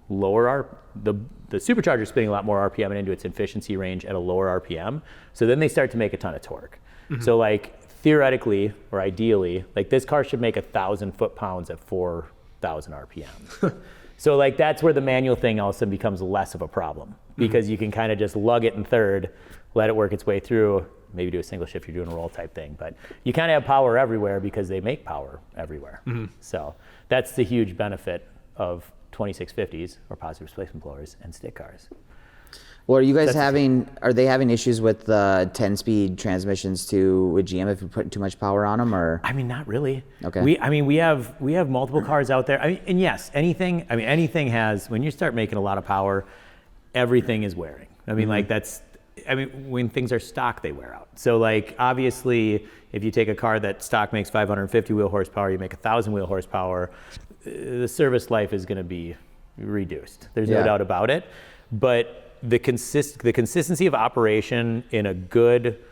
lower the Supercharger is spinning a lot more RPM into its efficiency range at a lower RPM. So then they start to make a ton of torque. Mm-hmm. So like theoretically or ideally, like this car should make 1,000 foot-pounds at 4,000 RPM. So like that's where the manual thing all of a sudden becomes less of a problem, because you can kind of just lug it in third, let it work its way through, maybe do a single shift, you're doing a roll type thing. But you kind of have power everywhere because they make power everywhere. Mm-hmm. So that's the huge benefit of 2650s or positive displacement blowers and stick cars. Well, are they having issues with the 10-speed transmissions too with GM if you put too much power on them, or? I mean, not really. Okay. We have multiple cars out there. I mean, and yes, anything has, when you start making a lot of power, everything is wearing. I mean, like when things are stock, they wear out. So like, obviously, if you take a car that stock makes 550 wheel horsepower, you make 1,000 wheel horsepower, the service life is going to be reduced. There's no doubt about it. But the consistency of operation in a good,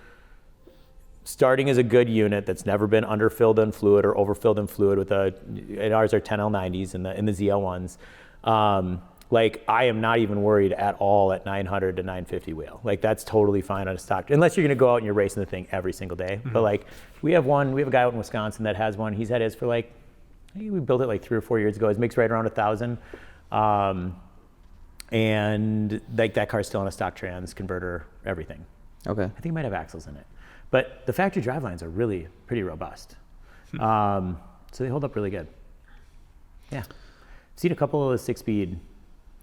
starting as a good unit that's never been underfilled in fluid or overfilled in fluid and ours are 10L90s and the ZL1s. Like, I am not even worried at all at 900 to 950 wheel. Like, that's totally fine on a stock, unless you're going to go out and you're racing the thing every single day. But like, we have a guy out in Wisconsin that has one. He's had his for like, I think we built it like 3 or 4 years ago. It makes right around 1,000. And like, that car's still on a stock trans, converter, everything. Okay. I think it might have axles in it. But the factory drivelines are really pretty robust. So they hold up really good. Yeah. I've seen a couple of the 6-speed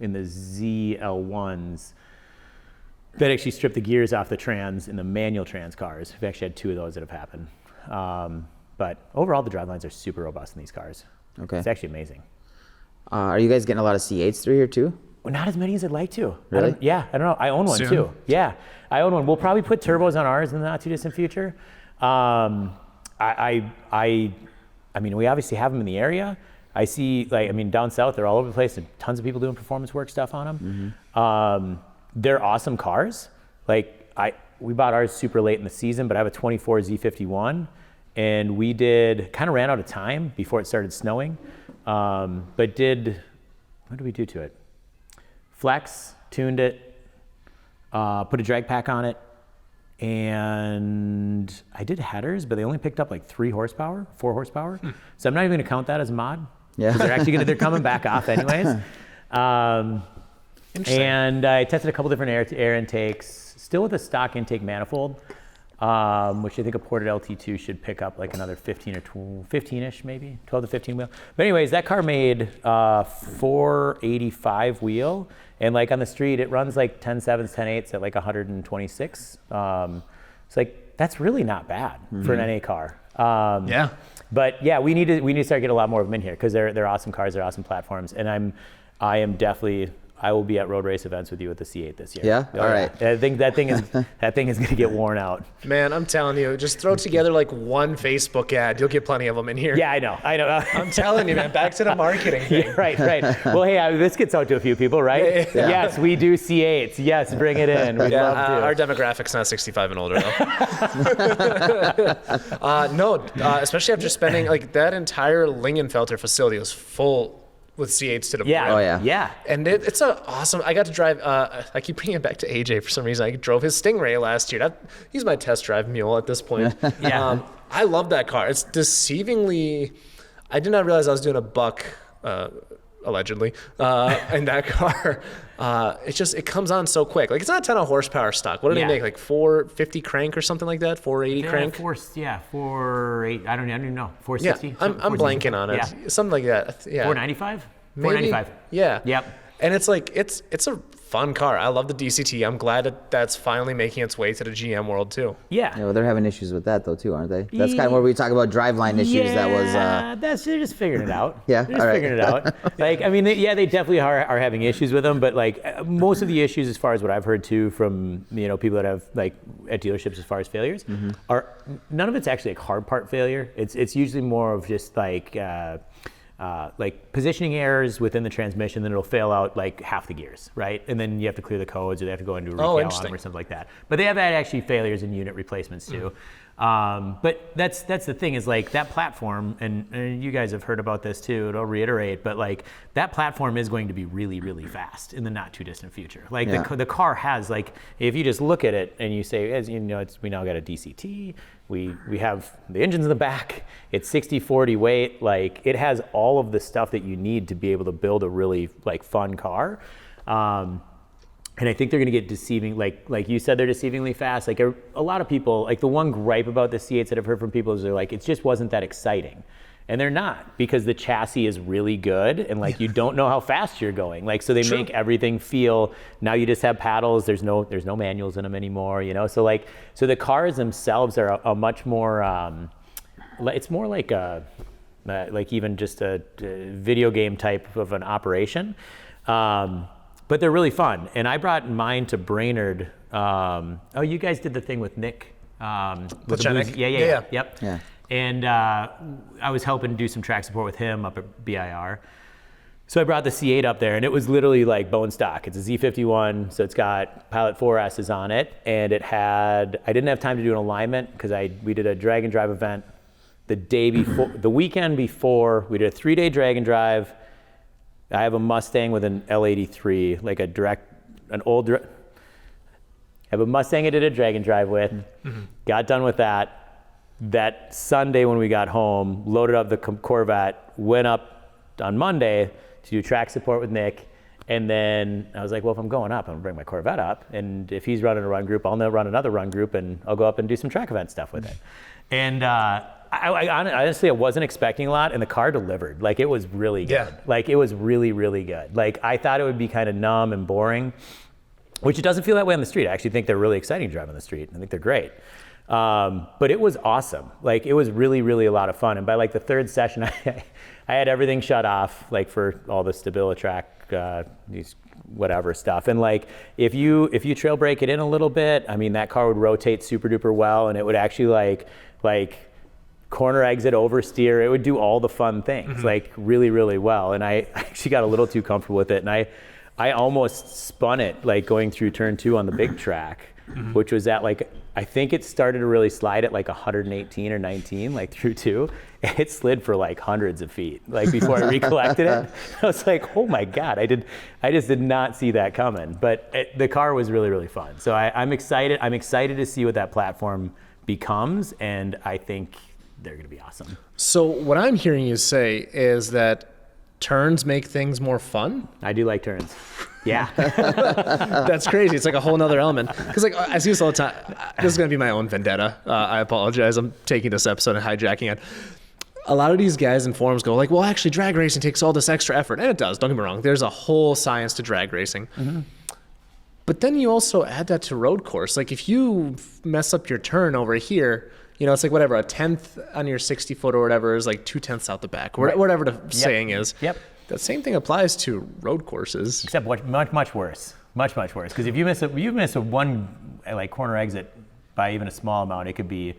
in the ZL1s that actually strip the gears off the trans in the manual trans cars. We've actually had 2 of those that have happened. But overall, the drivelines are super robust in these cars. Okay. It's actually amazing. Are you guys getting a lot of C8s through here too? Well, not as many as I'd like to. Really? I don't know. I own one too. Yeah, I own one. We'll probably put turbos on ours in the not too distant future. I mean, we obviously have them in the area. I see, like, I mean, down south, they're all over the place, and tons of people doing performance work stuff on them. They're awesome cars. Like, we bought ours super late in the season, but I have a 24 Z51, and we kind of ran out of time before it started snowing. But what did we do to it? Flex, tuned it, put a drag pack on it, and I did headers, but they only picked up like 4 horsepower. So I'm not even gonna count that as a mod. Yeah. They're coming back off anyways. And I tested a couple different air intakes, still with a stock intake manifold, which I think a ported LT2 should pick up like another 15 or 15-ish maybe, 12 to 15 wheel. But anyways, that car made 485 wheel, and like on the street, it runs like 10.7s, 10.8s at like 126. It's like, that's really not bad for an NA car. Yeah. But yeah, we need to start getting a lot more of them in here because they're awesome cars, they're awesome platforms, and I will be at road race events with you with the C8 this year. Yeah? All right. I think that thing is going to get worn out. Man, I'm telling you, just throw together like one Facebook ad. You'll get plenty of them in here. Yeah, I know. I'm telling you, man, back to the marketing thing. Yeah, right. Well, hey, this gets out to a few people, right? Yeah. Yes, we do C8s. Yes, bring it in. We'd love to. Our demographic's not 65 and older, though. Especially after spending, like, that entire Lingenfelter facility was full with C8s to the brim. Oh, yeah. Yeah. And it's awesome. I got to drive. I keep bringing it back to AJ for some reason. I drove his Stingray last year. He's my test drive mule at this point. Yeah. I love that car. It's deceivingly. I did not realize I was doing a buck, allegedly, in that car. It comes on so quick. Like, it's not a ton of horsepower stock. What did they make? Like 450 crank or something like that? 480 crank? 480. I don't even know. 460? Yeah, I'm blanking on it. Yeah. Something like that. Yeah. 495? Maybe? 495. Yeah. Yep. And it's like, it's a fun car. I love the DCT. I'm glad that's finally making its way to the GM world too. Yeah. Yeah, well, they're having issues with that though too, aren't they? That's kind of where we talk about driveline issues. Yeah, they're just figuring it out. Yeah, they're just all right. figuring it out. Like, I mean, they definitely are having issues with them, but like most of the issues, as far as what I've heard too from people that have like at dealerships as far as failures, are none of it's actually like hard part failure. It's usually more of just like positioning errors within the transmission, then it'll fail out like half the gears, right? And then you have to clear the codes, or they have to go into a recal on them or something like that. But they have had actually failures in unit replacements too. But that's the thing is like that platform, and you guys have heard about this too, and I'll reiterate, but like that platform is going to be really, really fast in the not too distant future. Like the car has, like, if you just look at it and you say, as you know, we now got a DCT, we have the engines in the back, it's 60/40 weight, like it has all of the stuff that you need to be able to build a really like fun car. And I think they're going to get deceiving, like you said, they're deceivingly fast. Like a lot of people, like the one gripe about the C8s that I've heard from people is they're like, it just wasn't that exciting. And they're not, because the chassis is really good, and like you don't know how fast you're going. Like, so they make everything feel, now you just have paddles, there's no manuals in them anymore, you know? So like, so the cars themselves are a much more, it's more like like even just a video game type of an operation. But they're really fun. And I brought mine to Brainerd. Oh, you guys did the thing with Nick. With the Yeah. Yep. Yeah. And I was helping do some track support with him up at BIR. So I brought the C8 up there, and it was literally like bone stock. It's a Z51, so it's got Pilot 4S's on it, and I didn't have time to do an alignment because we did a drag and drive event the day before, the weekend before. We did a 3-day drag and drive. I have a Mustang with an L83, like I have a Mustang I did a drag and drive with. Got done with that. That Sunday when we got home, loaded up the Corvette, went up on Monday to do track support with Nick. And then I was like, well, if I'm going up, I'm gonna bring my Corvette up. And if he's running a run group, I'll run another run group, and I'll go up and do some track event stuff with it. And I honestly, I wasn't expecting a lot, and the car delivered. Like, it was really good. Yeah. Like, it was really, really good. Like, I thought it would be kind of numb and boring, which it doesn't feel that way on the street. I actually think they're really exciting to drive on the street. I think they're great. But it was awesome. Like, it was really, really a lot of fun. And by like the third session, I had everything shut off, like for all the StabiliTrak, these whatever stuff. And like, if you trail brake it in a little bit, I mean, that car would rotate super duper well, and it would actually like corner exit oversteer. It would do all the fun things, like really, really well. And I actually got a little too comfortable with it. And I almost spun it, like going through turn 2 on the big track, which was at like, I think it started to really slide at like 118 or 19, like through 2. It slid for like hundreds of feet, like before I recollected it. I was like, oh my God, I just did not see that coming. But the car was really, really fun. So I'm excited. I'm excited to see what that platform becomes, and I think they're gonna be awesome. So what I'm hearing you say is that turns make things more fun? I do like turns. Yeah. That's crazy. It's like a whole nother element. Because like I see this all the time. This is going to be my own vendetta. I apologize. I'm taking this episode and hijacking it. A lot of these guys in forums go like, well, actually drag racing takes all this extra effort. And it does. Don't get me wrong. There's a whole science to drag racing. But then you also add that to road course. Like if you mess up your turn over here, you know, it's like whatever, a 10th on your 60 foot or whatever is like 2/10 out the back, or whatever the saying is. Yep. That same thing applies to road courses. Except much worse. Much worse. Because if you miss a one like corner exit by even a small amount, it could be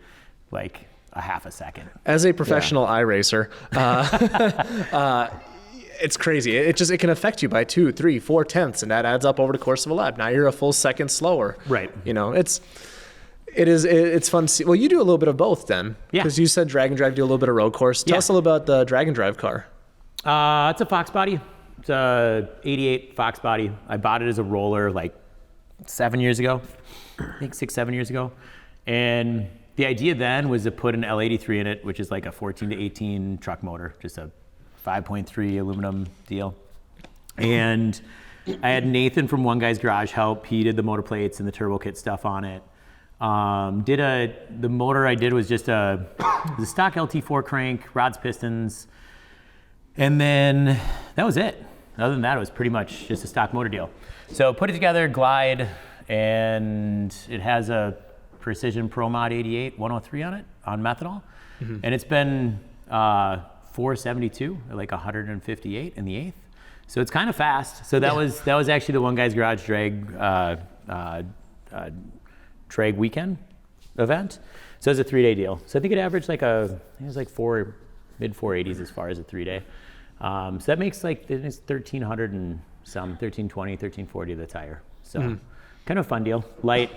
like a half a second. As a professional iRacer, it's crazy. It can affect you by 2, 3, 4 tenths, and that adds up over the course of a lap. Now you're a full second slower. Right. You know, it's fun to see. Well, you do a little bit of both then. Yeah. Because you said drag and drive, do a little bit of road course. Tell us a little about the drag and drive car. It's a Fox body. It's a 88 Fox body. I bought it as a roller like 7 years ago. I think 6, 7 years ago. And the idea then was to put an L83 in it, which is like a 14 to 18 truck motor, just a 5.3 aluminum deal. And I had Nathan from One Guy's Garage help. He did the motor plates and the turbo kit stuff on it. The motor I did was just the stock LT4 crank, rods, pistons, and then that was it. Other than that, it was pretty much just a stock motor deal. So put it together, glide, and it has a Precision Pro Mod 88 103 on it, on methanol. And it's been 472, like 158 in the 8th. So it's kind of fast. So that was actually the One Guy's Garage drag weekend event. So it was a 3-day deal. So I think it averaged like mid 480s as far as a 3-day. So that makes like, it's 1,300 and some, 1,320, 1,340 the tire. So kind of a fun deal. Light.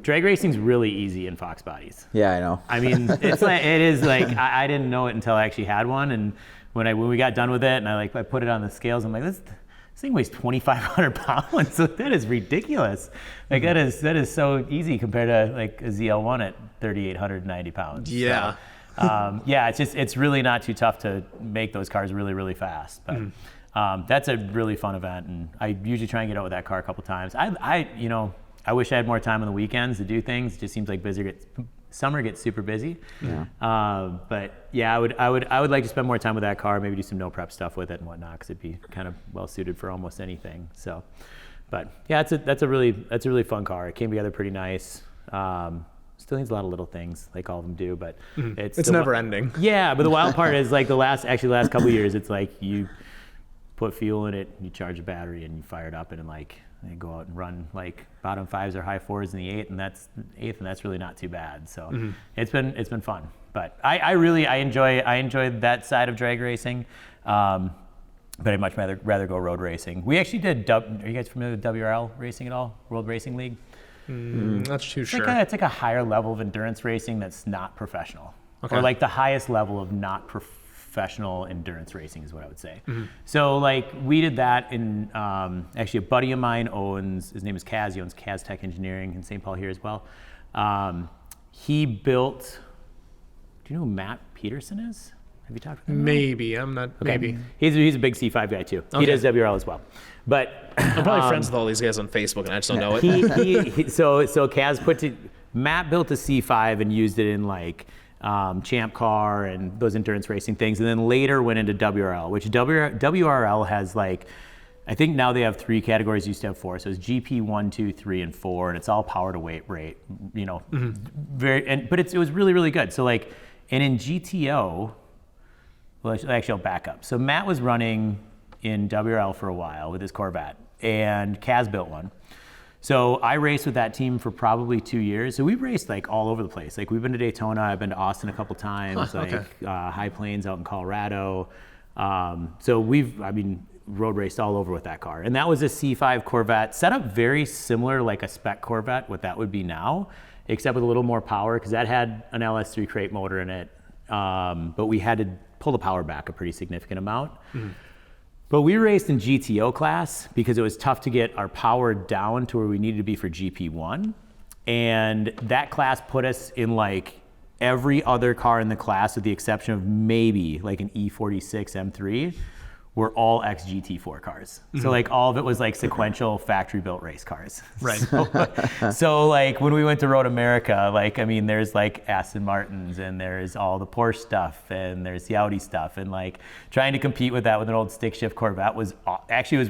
Drag racing's really easy in Fox bodies. Yeah, I know. I mean, I didn't know it until I actually had one. And when we got done with it and I put it on the scales, I'm like, this thing weighs 2,500 pounds. So that is ridiculous. Like that is so easy compared to like a ZL1 at 3,890 pounds. Yeah. So, it's really not too tough to make those cars really, really fast. But that's a really fun event, and I usually try and get out with that car a couple times. I wish I had more time on the weekends to do things. It just seems like Summer gets super busy. Yeah. But yeah, I would like to spend more time with that car, maybe do some no prep stuff with it and whatnot, because it'd be kind of well suited for almost anything. So, but yeah, that's a really fun car. It came together pretty nice. Still needs a lot of little things, like all of them do, but it's never ending. Yeah, but the wild part is like the last couple of years, it's like you put fuel in it, you charge a battery, and you fire it up, and like you go out and run like bottom 5s or high 4s in the 8th, and that's really not too bad. So it's been fun. But I enjoy that side of drag racing. But I'd much rather go road racing. We actually did. Are you guys familiar with WRL racing at all? World Racing League. Not too sure. It's like a higher level of endurance racing that's not professional, or like the highest level of not professional endurance racing is what I would say. So like we did that in actually a buddy of mine owns. His name is Kaz. He owns Kaz Tech Engineering in St. Paul here as well. He built. Do you know who Matt Peterson is? Have you talked with him? Maybe. I'm not. Okay. Maybe. He's a big C5 guy too. He does WRL as well. But I'm probably friends with all these guys on Facebook, and I just don't know it. So Kaz Matt built a C5 and used it in like Champ Car and those endurance racing things, and then later went into WRL, which WRL has like, I think now they have 3 categories, used to have 4. So it's GP 1, 2, 3, and 4, and it's all power to weight rate, you know, but it was really, really good. So like, and in GTO, well, actually I'll back up. So Matt was running in WRL for a while with his Corvette, and Kaz built one. So I raced with that team for probably 2 years. So we've raced like all over the place. Like we've been to Daytona, I've been to Austin a couple times, High Plains out in Colorado. So road raced all over with that car. And that was a C5 Corvette, set up very similar like a spec Corvette, what that would be now, except with a little more power, because that had an LS3 crate motor in it. But we had to pull the power back a pretty significant amount. But we raced in GTO class because it was tough to get our power down to where we needed to be for GP1. And that class put us in like every other car in the class with the exception of maybe like an E46 M3 were all ex-GT4 cars. So like all of it was like sequential factory built race cars. Right. So like when we went to Road America, like, I mean, there's like Aston Martins and there's all the Porsche stuff and there's the Audi stuff, and like trying to compete with that with an old stick shift Corvette was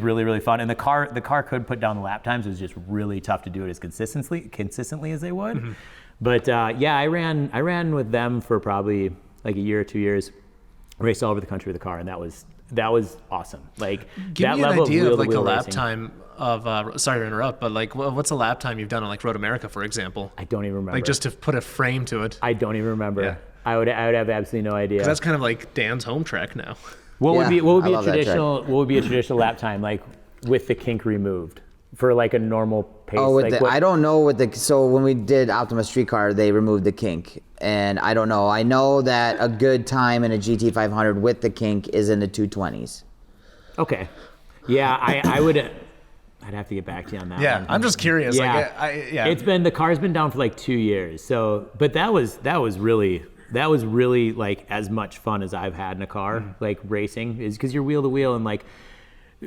really, really fun. And the car could put down the lap times. It was just really tough to do it as consistently as they would. But yeah, I ran with them for probably like a year or 2 years, raced all over the country with the car, and that was awesome. Like Give that me an level idea of of like the wheel-to-wheel lap racing. time of, sorry to interrupt, but like what's a lap time you've done on like Road America, for example? I don't even remember. Like just to put a frame to it. I don't even remember. Yeah. I would have absolutely no idea. 'Cause that's kind of like Dan's home track now. What would be I a love that track. traditional lap time, like with the kink removed for like a normal pace? Oh, like I don't know so when we did Optima Streetcar, they removed the kink, and I don't know. I know that a good time in a GT500 with the kink is in the 220s. Okay. Yeah, I'd have to get back to you on that Yeah, one. I'm just curious. Yeah. Like, The car's been down for like 2 years. So, but that was really like as much fun as I've had in a car, like racing, is because you're wheel to wheel, and like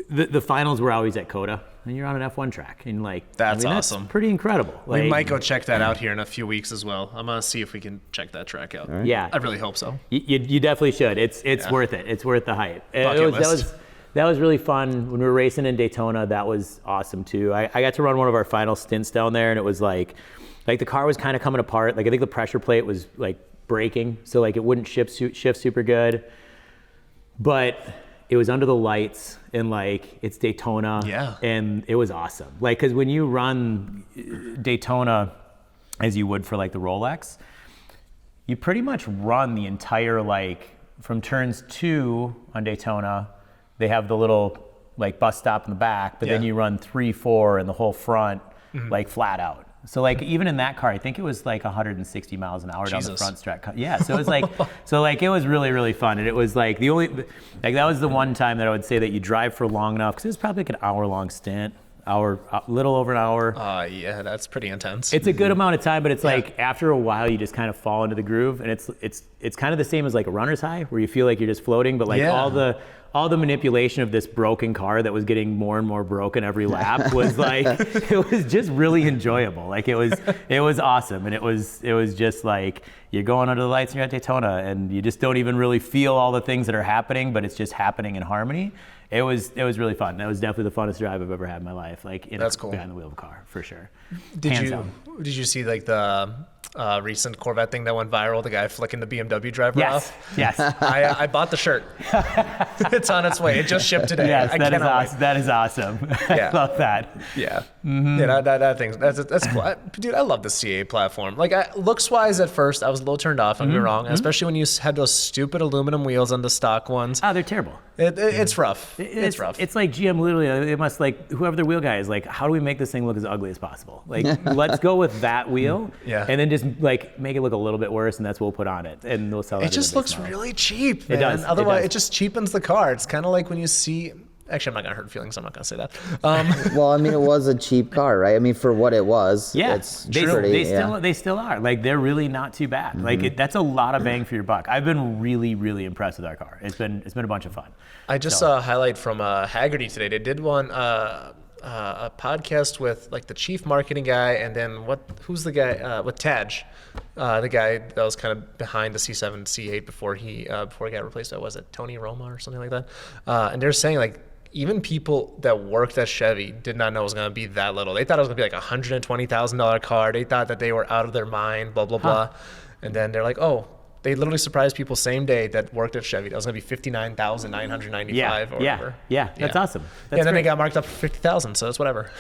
the finals were always at COTA, and you're on an F1 track, and like That's awesome. Pretty incredible. we Like, might go check that out here in a few weeks as well. I'm gonna see if we can check that track out. Yeah, I really hope so. You definitely should. It's worth it. It's worth the hype. Bucket list. That was really fun when we were racing in Daytona. That was awesome too. I got to run one of our final stints down there, and it was like the car was kind of coming apart. Like I think the pressure plate was like breaking, so like it wouldn't shift super good. But it was under the lights, and like it's Daytona, Yeah. and it was awesome. Like, because when you run Daytona as you would for like the Rolex, you pretty much run the entire, like from turns 2 on Daytona, they have the little like bus stop in the back, but then Yeah. you run 3, 4 and the whole front like flat out. So like even in that car, I think it was like 160 miles an hour down the Jesus. front stretch. Yeah, so it was like, it was really, really fun. And it was like that was the one time that I would say that you drive for long enough, because it was probably like an hour-long stint, little over an hour. Yeah, that's pretty intense. It's a good amount of time, but it's like after a while you just kind of fall into the groove, and it's kind of the same as like a runner's high, where you feel like you're just floating, but like all the manipulation of this broken car that was getting more and more broken every lap was like, it was just really enjoyable. Like it was awesome. And it was just like, you're going under the lights and you're at Daytona and you just don't even really feel all the things that are happening, but it's just happening in harmony. It was really fun. That was definitely the funnest drive I've ever had in my life. Like That's cool. behind the wheel of a car, for sure. Did you see like the recent Corvette thing that went viral? The guy flicking the BMW driver off. Yes. I bought the shirt. It's on its way. It just shipped today. Yes, I that is cannot awesome. That is awesome. Yeah. I love that. Yeah. Yeah, that thing, that's cool. Dude, I love the C8 platform. Like, looks-wise at first, I was a little turned off, don't get me wrong, especially when you had those stupid aluminum wheels on the stock ones. Oh, they're terrible. It's rough. It's rough. It's like GM literally, they must like, whoever their wheel guy is, like, how do we make this thing look as ugly as possible? Like, let's go with that wheel, and then just like make it look a little bit worse, and that's what we'll put on it, and we'll sell it. It just looks really cheap, man. It does. Otherwise, it just cheapens the car. It's kind of like when you see. Actually, I'm not gonna hurt feelings. I'm not gonna say that. Well, I mean, it was a cheap car, right? I mean, for what it was, yeah, it's they still are. Like, they're really not too bad. Like, that's a lot of bang for your buck. I've been really, really impressed with our car. It's been a bunch of fun. I just saw a highlight from Haggerty today. They did one a podcast with like the chief marketing guy, and then who's the guy with Taj, the guy that was kind of behind the C7, C8 before he got replaced by, was it Tony Roma or something like that? And they're saying like, even people that worked at Chevy did not know it was going to be that little. They thought it was going to be like a $120,000 car. They thought that they were out of their mind, blah, blah, blah. And then they're like, oh, they literally surprised people same day that worked at Chevy. That was going to be $59,995 or whatever. Yeah, that's awesome. That's and then great. they got marked up for $50,000, so that's whatever.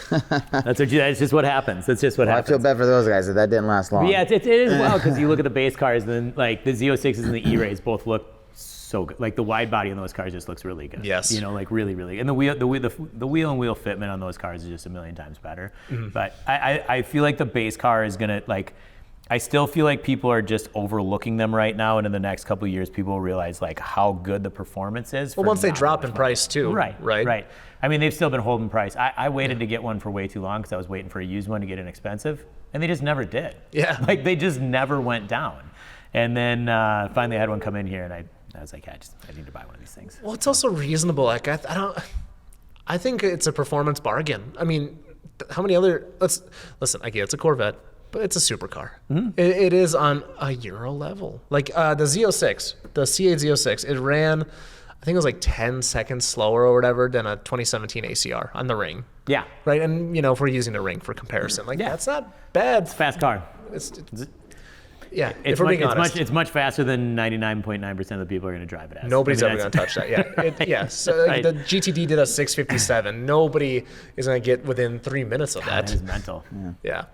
That's just what happens. That's just what happens. I feel bad for those guys that didn't last long. Yeah, it is well, because you look at the base cars, and then like the Z06s and the E-Rays both look so good. Like the wide body on those cars just looks really good. Yes. You know, like really, really. And the wheel and wheel fitment on those cars is just a million times better. But I feel like the base car is gonna like. I still feel like people are just overlooking them right now, and in the next couple of years, people will realize like how good the performance is. Well, once they drop in price too. Right. I mean, they've still been holding price. I waited to get one for way too long because I was waiting for a used one to get inexpensive, and they just never did. Yeah. Like they just never went down. And then finally I had one come in here, and I was like, I need to buy one of these things. Well, it's also reasonable. Like I think it's a performance bargain. I mean, how many other? Listen. I get it's a Corvette, but it's a supercar. It is on a Euro level. Like the Z06, the C8 Z06, it ran, I think it was like 10 seconds slower or whatever than a 2017 ACR on the ring. Yeah. Right. And if we're using the ring for comparison, like that's not bad. It's a fast car. Yeah, if we're being honest. It's much faster than 99.9% of the people are going to drive it as. Nobody's ever going to touch that. Yeah. So Right. the GTD did a 657. Nobody is going to get within 3 minutes of that. That is mental. Yeah.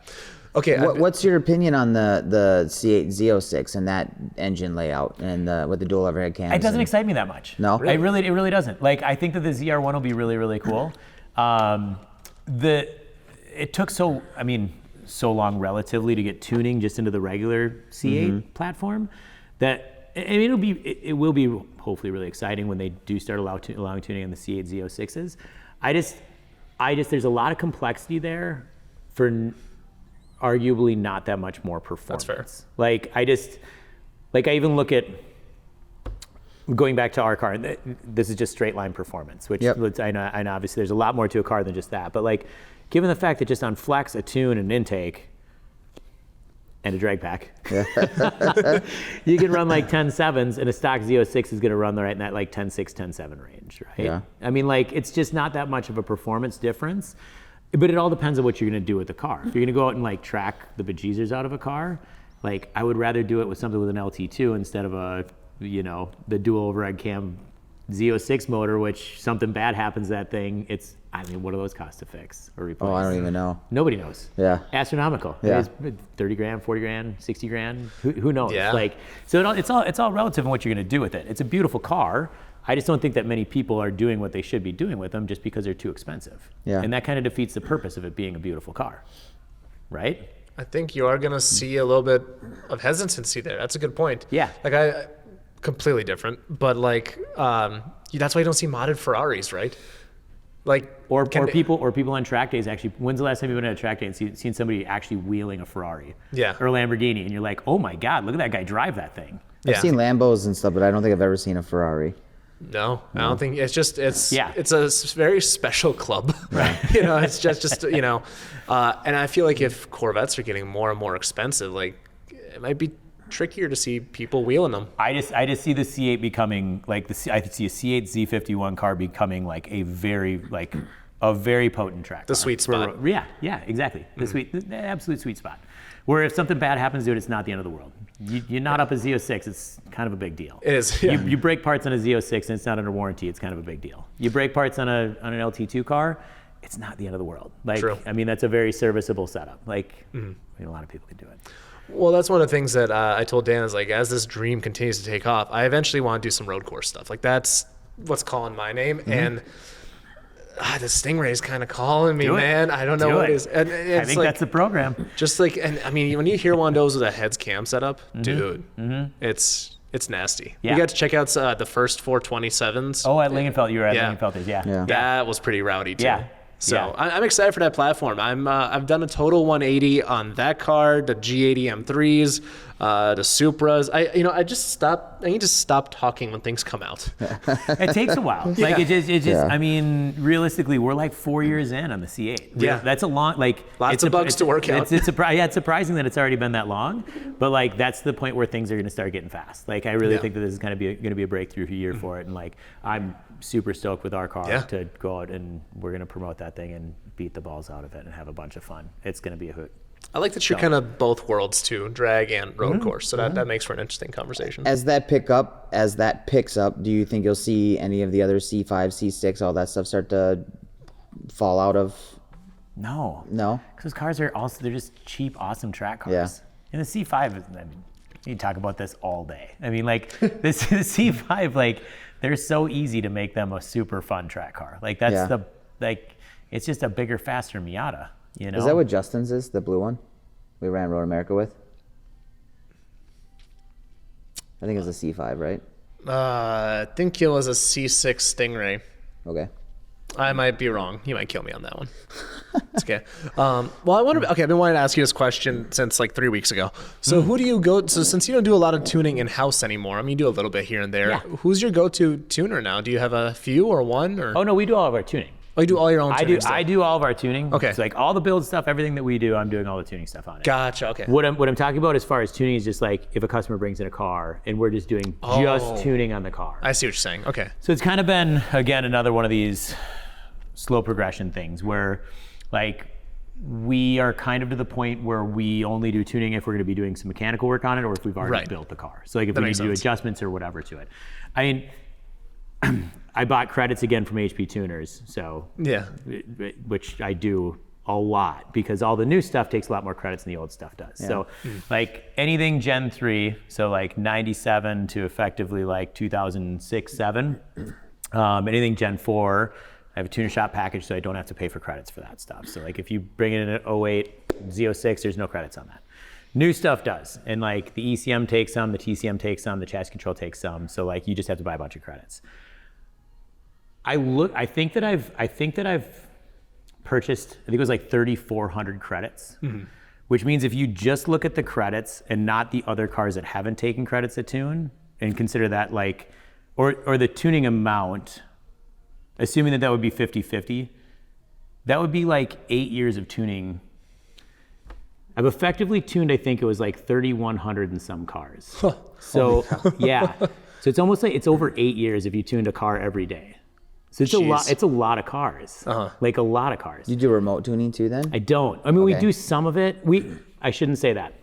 Okay. What's your opinion on the C8 Z06 and that engine layout and with the dual overhead cams? It doesn't excite me that much. No? It really doesn't. Like, I think that the ZR1 will be really, really cool. It took so long relatively to get tuning just into the regular C8 platform that it will be hopefully really exciting when they do start allowing tuning on the C8 Z06s. I just there's a lot of complexity there for arguably not that much more performance. That's fair. Like I even look at going back to our car, and this is just straight line performance, which I know obviously there's a lot more to a car than just that, but like given the fact that just on flex, a tune, and intake, and a drag pack, you can run like 10.7s, and a stock Z06 is going to run right in that like 10.6, 10.7 range, right? Yeah. I mean, like it's just not that much of a performance difference, but it all depends on what you're going to do with the car. If you're going to go out and like track the bejesus out of a car, like I would rather do it with something with an LT2 instead of the dual overhead cam Z06 motor, which something bad happens to that thing, what do those cost to fix or replace? Oh, I don't even know. Nobody knows. Yeah. Astronomical. Yeah. It's 30 grand, 40 grand, 60 grand. Who knows? Yeah. Like, so it's all relative in what you're going to do with it. It's a beautiful car. I just don't think that many people are doing what they should be doing with them just because they're too expensive. Yeah. And that kind of defeats the purpose of it being a beautiful car, right? I think you are going to see a little bit of hesitancy there. That's a good point. Yeah. Like I completely different, but like that's why you don't see modded Ferraris, right? Like or people on track days actually. When's the last time you've been at a track day and seen somebody actually wheeling a Ferrari? Yeah. Or a Lamborghini, and you're like, oh my God, look at that guy drive that thing. I've seen Lambos and stuff, but I don't think I've ever seen a Ferrari. No, I don't think it's just it's Yeah. it's a very special club, right? It's just and I feel like if Corvettes are getting more and more expensive, like it might be trickier to see people wheeling them. I just see the C8 becoming like I see a C8 Z51 car becoming like a very potent track. The car. sweet spot. Yeah, exactly. The absolute sweet spot. Where if something bad happens to it, it's not the end of the world. You're not up a Z06, it's kind of a big deal. It is. Yeah. You break parts on a Z06 and it's not under warranty, it's kind of a big deal. You break parts on an LT2 car, it's not the end of the world. Like, True. I mean, that's a very serviceable setup. Like, I mean, a lot of people can do it. Well, that's one of the things that I told Dan is like, as this dream continues to take off, I eventually want to do some road course stuff. Like that's what's calling my name. And the Stingray is kind of calling me, Do it. man. I don't know Do what it. it is. And it's I think like, that's the program. just like, and I mean, when you hear one of those with a heads cam setup, dude, it's nasty. Yeah. We got to check out the first 427s. Oh, at Lingenfeld, you were at Yeah. Lingenfelders, yeah. Yeah. That was pretty rowdy too. Yeah. So Yeah. I'm excited for that platform. I've done a total 180 on that car, the G80 M3s, the Supras. I need to stop talking when things come out. It takes a while. Like it just. Yeah. I mean, realistically, we're like 4 years in on the C8. Yeah. That's a long. Like Lots of bugs to work out. It's surprising that it's already been that long, but like that's the point where things are going to start getting fast. Like I really think that this is going to be a breakthrough year for it, and like I'm super stoked with our car to go out and we're going to promote that thing and beat the balls out of it and have a bunch of fun. It's going to be a hoot. I like that you're kind of both worlds too, drag and road course. So that makes for an interesting conversation. As that picks up, do you think you'll see any of the other C5, C6, all that stuff start to fall out of? No. No? Because cars are they're just cheap, awesome track cars. Yeah. And the C5, I mean, you can talk about this all day. I mean, like the C5, like they're so easy to make them a super fun track car. Like that's it's just a bigger, faster Miata. You know? Is that what Justin's is, the blue one we ran Road America with? I think it's a C5, right? I think it was a C6 Stingray. Okay. I might be wrong. You might kill me on that one. It's okay. Well, I've been wanting to ask you this question since like 3 weeks ago. So who do you go to, since you don't do a lot of tuning in-house anymore, I mean, you do a little bit here and there. Yeah. Who's your go-to tuner now? Do you have a few or one? Or? Oh no, we do all of our tuning. Oh, you do all your own tuning stuff? I do all of our tuning. Okay. It's like all the build stuff, everything that we do, I'm doing all the tuning stuff on it. Gotcha, okay. What I'm talking about as far as tuning is just like if a customer brings in a car and we're just doing just tuning on the car. I see what you're saying. Okay. So it's kind of been, again, another one of these slow progression things where like we are kind of to the point where we only do tuning if we're going to be doing some mechanical work on it or if we've already built the car. So like if we need to do adjustments or whatever to it. I mean, I bought credits again from HP Tuners, so Yeah. which I do a lot because all the new stuff takes a lot more credits than the old stuff does. Yeah. So like anything Gen 3, so like 97 to effectively like 2006, 7, anything Gen 4, I have a tuner shop package so I don't have to pay for credits for that stuff. So like if you bring in an 08, Z06, there's no credits on that. New stuff does, and like the ECM takes some, the TCM takes some, the chassis control takes some, so like you just have to buy a bunch of credits. I think that I've purchased, I think it was like 3,400 credits, which means if you just look at the credits and not the other cars that haven't taken credits to tune and consider that like, or the tuning amount, assuming that would be 50-50, that would be like 8 years of tuning. I've effectively tuned, I think it was like 3,100 in some cars. So yeah, so it's almost like it's over 8 years if you tuned a car every day. So it's a lot. It's a lot of cars. Like a lot of cars. You do remote tuning too then? I don't. I mean, we Okay. do some of it. I shouldn't say that.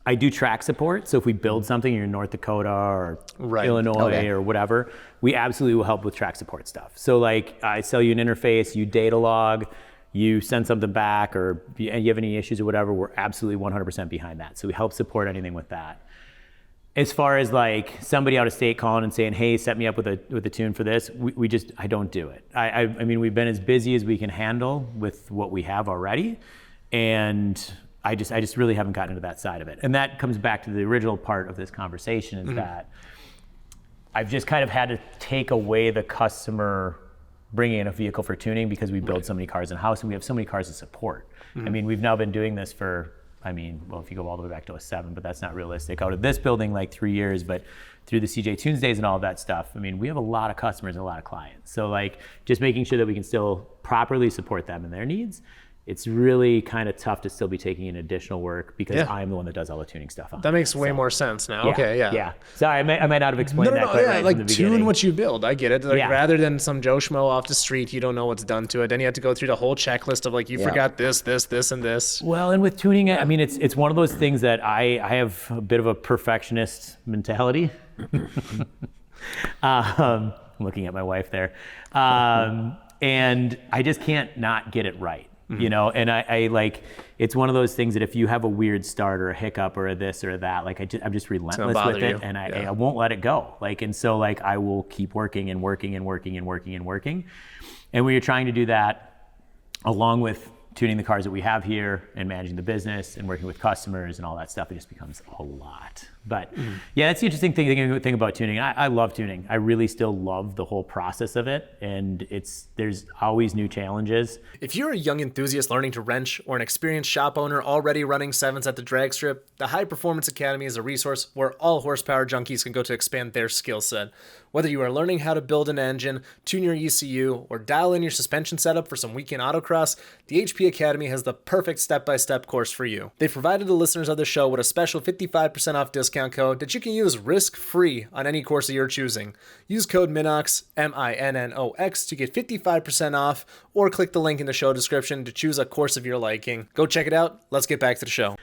I do track support. So if we build something in North Dakota or Illinois or whatever, we absolutely will help with track support stuff. So like I sell you an interface, you data log, you send something back, or you have any issues or whatever, we're absolutely 100% behind that. So we help support anything with that. As far as like somebody out of state calling and saying, hey, set me up with a tune for this, I don't do it. I mean, we've been as busy as we can handle with what we have already. And I just really haven't gotten into that side of it. And that comes back to the original part of this conversation is that I've just kind of had to take away the customer bringing in a vehicle for tuning because we build so many cars in-house and we have so many cars to support. I mean, we've now been doing this for I mean, well, if you go all the way back to 07, but that's not realistic. Out of this building, like 3 years, but through the CJ Tunes days and all of that stuff, I mean, we have a lot of customers and a lot of clients. So like just making sure that we can still properly support them and their needs. It's really kind of tough to still be taking in additional work because I'm the one that does all the tuning stuff on. That makes way more sense now. Yeah, Okay, yeah. Yeah. Sorry, I might not have explained that quite right like from the beginning. tune what you build. I get it. Like Yeah. rather than some Joe Schmo off the street, you don't know what's done to it. Then you have to go through the whole checklist of like you forgot this, and this. Well, and with tuning, I mean, it's one of those things that I have a bit of a perfectionist mentality. I'm looking at my wife there. And I just can't not get it right. You know, and I like, it's one of those things that if you have a weird start or a hiccup or a this or a that, like I'm just relentless with it, and I won't let it go. Like, and so like I will keep working and working and working and working and working. And when you're trying to do that along with tuning the cars that we have here and managing the business and working with customers and all that stuff, it just becomes a lot. But yeah, that's the interesting thing about tuning. I love tuning. I really still love the whole process of it. And there's always new challenges. If you're a young enthusiast learning to wrench or an experienced shop owner already running sevens at the drag strip, the High Performance Academy is a resource where all horsepower junkies can go to expand their skill set. Whether you are learning how to build an engine, tune your ECU, or dial in your suspension setup for some weekend autocross, the HP Academy has the perfect step-by-step course for you. They've provided the listeners of the show with a special 55% off discount code that you can use risk-free on any course that you're choosing. Use code MINNOX, MINNOX, to get 55% off, or click the link in the show description to choose a course of your liking. Go check it out. Let's get back to the show.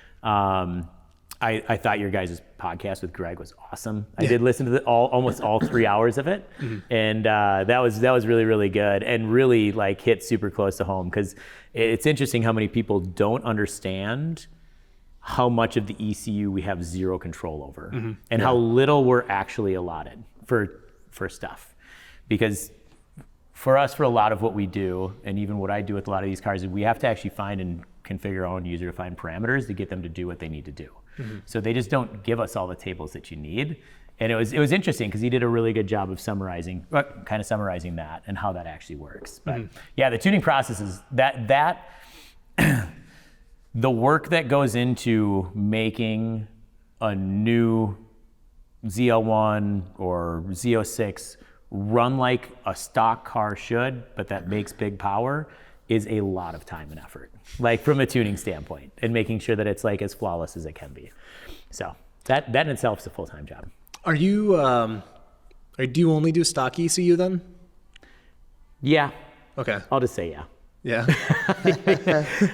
I thought your guys' podcast with Greg was awesome. I did listen to almost all 3 hours of it, and that was really, really good and really like hit super close to home because it's interesting how many people don't understand how much of the ECU we have zero control over and how little we're actually allotted for stuff. Because for us, for a lot of what we do, and even what I do with a lot of these cars, we have to actually find and configure our own user-defined parameters to get them to do what they need to do. So they just don't give us all the tables that you need. And it was interesting because he did a really good job of summarizing that and how that actually works. But yeah, the tuning process is that the work that goes into making a new Z01 or Z06 run like a stock car should, but that makes big power, is a lot of time and effort, like from a tuning standpoint, and making sure that it's like as flawless as it can be. So that in itself is a full-time job. Are you, do you only do stock ECU then? Yeah. Okay. I'll just say yeah. Yeah.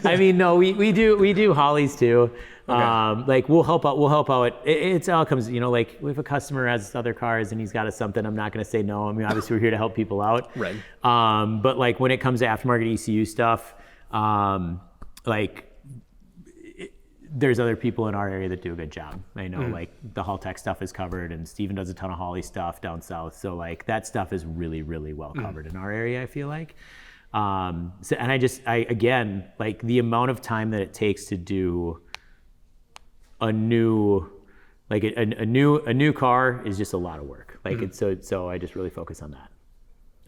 I mean, no, we do Hollies too. Okay. Like we'll help out. It's all comes, you know, like if a customer has other cars and he's got something, I'm not going to say no. I mean, obviously we're here to help people out. Right. But like when it comes to aftermarket ECU stuff, there's other people in our area that do a good job. I know like the Hull Tech stuff is covered and Steven does a ton of Holly stuff down south. So like that stuff is really, really well covered in our area, I feel like. And again, like the amount of time that it takes to do a new car is just a lot of work. Like it's so I just really focus on that.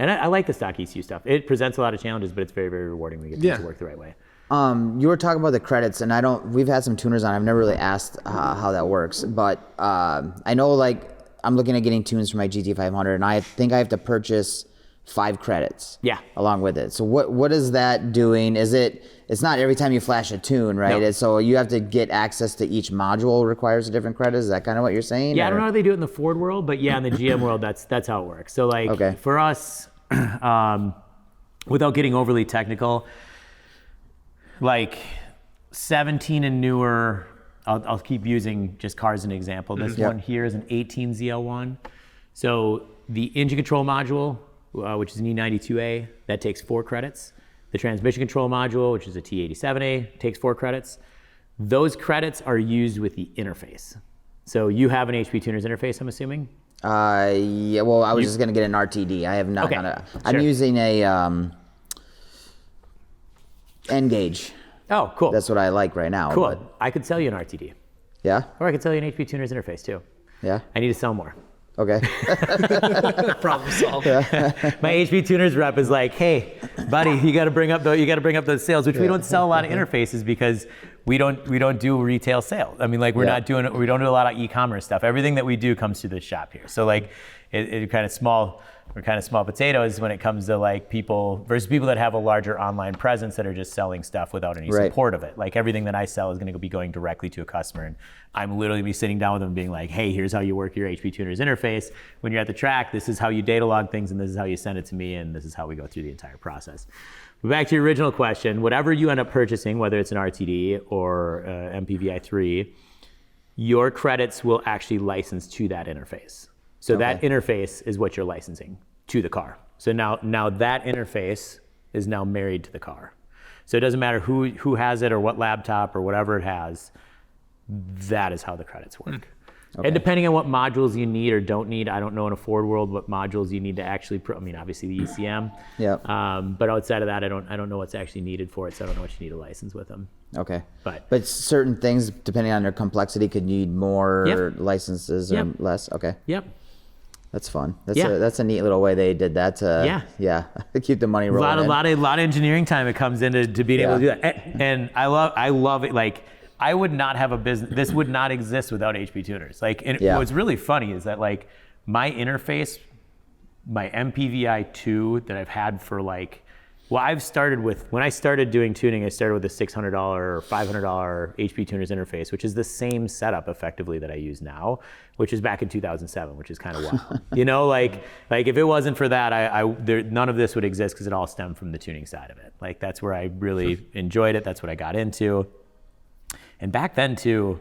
And I like the stock ECU stuff. It presents a lot of challenges, but it's very, very rewarding when you get things to work the right way. You were talking about the credits, and we've had some tuners on. I've never really asked how that works, but I know like I'm looking at getting tunes for my GT500, and I think I have to purchase 5 credits. Yeah. Along with it. So what is that doing? It's not every time you flash a tune, right? No. So you have to get access to each module requires a different credit. Is that kind of what you're saying? Yeah, I don't know how they do it in the Ford world, but yeah, in the GM world, that's how it works. So like for us, without getting overly technical, like 17 and newer, I'll keep using just cars as an example. This one here is an 18 ZL1. So the engine control module, which is an E92A, that takes 4 credits. The transmission control module, which is a T87A, takes 4 credits. Those credits are used with the interface. So you have an HP Tuners interface, I'm assuming? Yeah, well, I was just going to get an RTD. I have not gone I'm using a N-Gauge. Oh, cool. That's what I like right now. Cool. But I could sell you an RTD. Yeah? Or I could sell you an HP Tuners interface, too. Yeah? I need to sell more. Okay. Problem solved. My HP Tuners rep is like, hey, buddy, you got to bring up those sales, which we don't sell a lot of interfaces because we don't do retail sales. I mean, like we don't do a lot of e-commerce stuff. Everything that we do comes through this shop here. So like we're kind of small potatoes when it comes to like people versus people that have a larger online presence that are just selling stuff without any support of it. Like everything that I sell is going to be going directly to a customer, and I'm literally be sitting down with them being like, hey, here's how you work your HP Tuners interface. When you're at the track, this is how you data log things, and this is how you send it to me, and this is how we go through the entire process. But back to your original question, whatever you end up purchasing, whether it's an RTD or MPVI 3, your credits will actually license to that interface. So that interface is what you're licensing to the car. So now that interface is now married to the car. So it doesn't matter who has it or what laptop or whatever it has, that is how the credits work. And depending on what modules you need or don't need, I don't know in a Ford world what modules you need to actually, obviously the ECM. But outside of that, I don't know what's actually needed for it, so I don't know what you need a license with them. Okay. But certain things, depending on their complexity, could need more licenses or less. Okay. Yep. That's fun. That's a neat little way they did that to keep the money rolling. A lot of engineering time it comes into to being able to do that. And I love it. Like I would not have a business. This would not exist without HP Tuners. Like what's really funny is that like my interface, my MPVI 2 that I've had for like, well, when I started doing tuning, I started with a $600 or $500 HP Tuners interface, which is the same setup effectively that I use now, which is back in 2007, which is kind of wild. You know, like if it wasn't for that, none of this would exist because it all stemmed from the tuning side of it. Like that's where I really enjoyed it. That's what I got into. And back then too,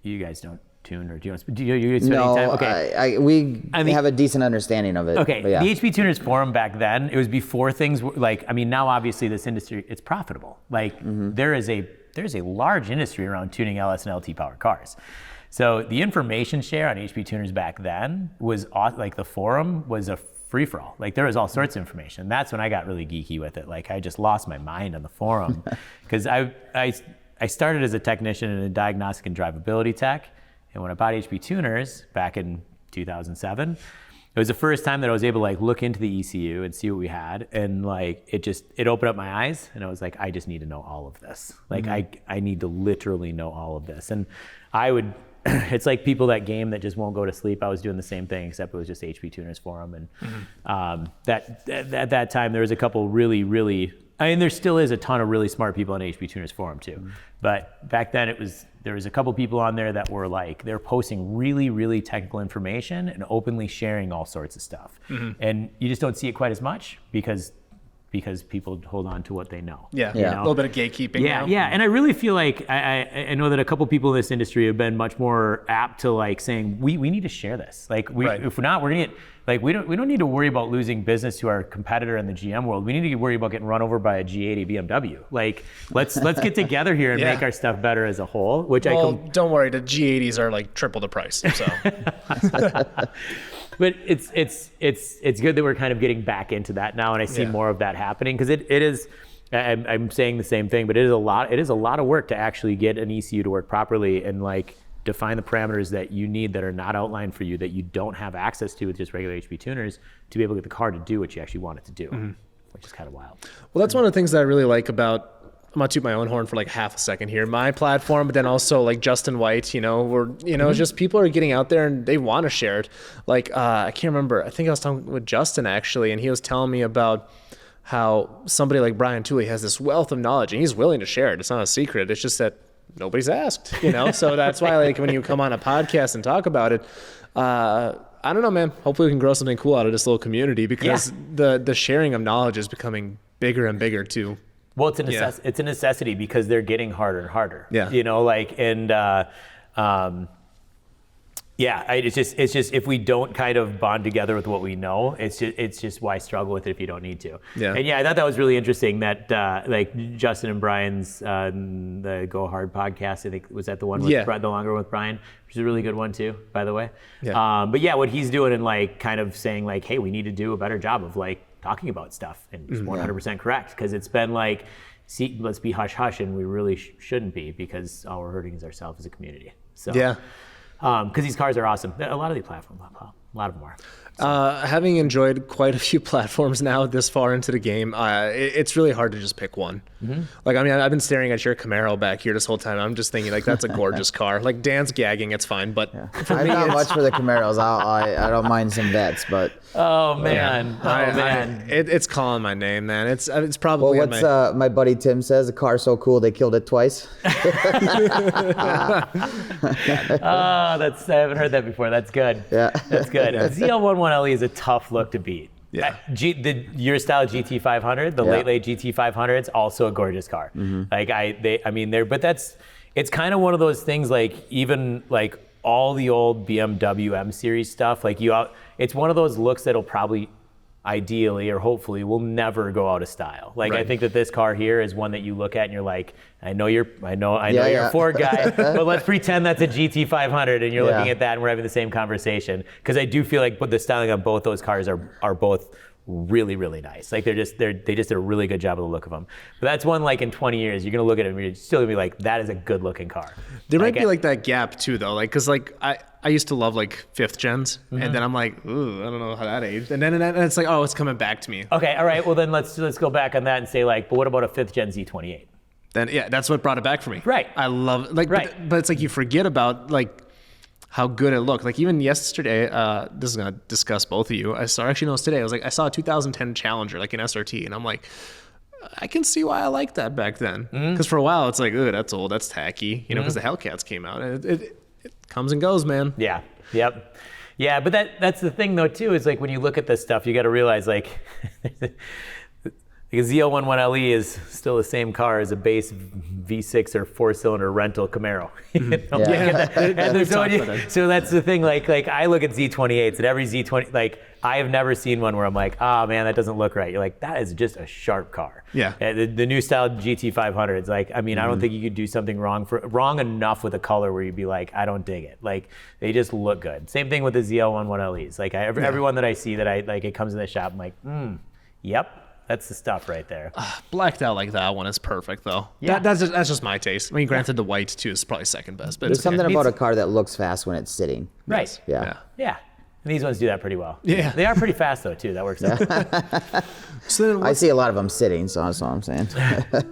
you guys don't tune, or do you spend any time? Okay. We have a decent understanding of it. Okay, the HP Tuners forum back then, it was before things were like, I mean, now obviously this industry, it's profitable. Like there's a large industry around tuning LS and LT powered cars. So the information share on HP Tuners back then was like the forum was a free for all. Like there was all sorts of information. That's when I got really geeky with it. Like I just lost my mind on the forum because I started as a technician in a diagnostic and drivability tech. And when I bought HP Tuners back in 2007, it was the first time that I was able to like look into the ECU and see what we had. And like, it opened up my eyes and I was like, I just need to know all of this. Like I need to literally know all of this. And it's like people that game that just won't go to sleep. I was doing the same thing, except it was just HP Tuners forum. And at that time, there was a couple really, I mean, there still is a ton of really smart people on HP Tuners forum too. But back then there was a couple people on there that were like, they're posting really technical information and openly sharing all sorts of stuff. And you just don't see it quite as much because people hold on to what they know. A little bit of gatekeeping. And I really feel like I know that a couple people in this industry have been much more apt to like saying we need to share this. Like if we're not, we're gonna get like we don't need to worry about losing business to our competitor in the GM world. We need to worry about getting run over by a G80 BMW. Like let's get together here and make our stuff better as a whole. Don't worry, the G80s are like triple the price. So. But it's good that we're kind of getting back into that now, and I see more of that happening because it is. I'm saying the same thing, but it is a lot of work to actually get an ECU to work properly and like define the parameters that you need that are not outlined for you, that you don't have access to with just regular HP Tuners to be able to get the car to do what you actually want it to do, which is kind of wild. Well, that's one of the things that I really like about. I'm gonna toot my own horn for like half a second here. My platform, but then also like Justin White, just people are getting out there and they want to share it. Like I can't remember. I think I was talking with Justin actually, and he was telling me about how somebody like Brian Tooley has this wealth of knowledge and he's willing to share it. It's not a secret. It's just that nobody's asked, So that's why like when you come on a podcast and talk about it, I don't know, man. Hopefully we can grow something cool out of this little community because the sharing of knowledge is becoming bigger and bigger too. Well, it's a necessity because they're getting harder and harder. Yeah. It's just if we don't kind of bond together with what we know, it's just why struggle with it if you don't need to. Yeah. And I thought that was really interesting that like Justin and Brian's the Go Hard podcast. I think was that the one with the longer one with Brian, which is a really good one too, by the way. Yeah. But what he's doing and like kind of saying like, hey, we need to do a better job of like talking about stuff, and it's 100% correct because it's been like, let's be hush hush, and we really shouldn't be because all we're hurting is ourselves as a community. So because these cars are awesome. A lot of these platforms, lot of them are. Having enjoyed quite a few platforms now this far into the game, it's really hard to just pick one. Like, I mean, I've been staring at your Camaro back here this whole time. I'm just thinking, like, that's a gorgeous car. Like, Dan's gagging, it's fine, but I'm not much for the Camaros. I don't mind some vets, but Oh man, it's calling my name, man. It's well, probably what's my buddy Tim says? A car's so cool they killed it twice. I haven't heard that before. That's good. Yeah. That's good. ZL11LE is a tough look to beat. Yeah. Your style GT500, the late GT500s, also a gorgeous car. Like it's kind of one of those things, like even like all the old BMW M series stuff, like it's one of those looks that'll probably ideally or hopefully will never go out of style. Like I think that this car here is one that you look at and you're like, I know you're a Ford guy, but let's pretend that's a GT500 and you're looking at that and we're having the same conversation. Because I do feel like the styling on both those cars are both really, really nice. Like they just did a really good job of the look of them. But that's one, like in 20 years, you're gonna look at it and you're still gonna be like, that is a good looking car. There might be like that gap too, though. Like, cause like I used to love like 5th gens, and then I'm like, ooh, I don't know how that aged. And then it's like, oh, it's coming back to me. Okay, all right. Well, then let's go back on that and say like, but what about a 5th gen Z28? Then that's what brought it back for me. Right. I love like, but it's like you forget about like how good it looked. Like even yesterday, this is gonna discuss both of you. It was today. I saw a 2010 Challenger, like an SRT, and I'm like, I can see why I liked that back then. Because for a while it's like, ooh, that's old, that's tacky, you know, because the Hellcats came out, and it comes and goes, man. Yeah. Yep. Yeah, but that's the thing though too, is like when you look at this stuff, you got to realize like because ZL11LE is still the same car as a base V6 or 4-cylinder rental Camaro. So that's the thing. Like I look at Z28s and every Z20, like I have never seen one where I'm like, oh man, that doesn't look right. You're like, that is just a sharp car. Yeah. The new style GT500s, like, I mean, I don't think you could do something wrong enough with a color where you'd be like, I don't dig it. Like they just look good. Same thing with the ZL11LEs. Like everyone that I see that it comes in the shop, I'm like, yep. That's the stuff right there. Blacked out like that one is perfect, though. Yeah. That's just my taste. I mean, granted, the white, too, is probably second best. But There's something about a car that looks fast when it's sitting. Right. Yeah. And these ones do that pretty well. Yeah. They are pretty fast, though, too. That works out. So I see a lot of them sitting, so that's all I'm saying.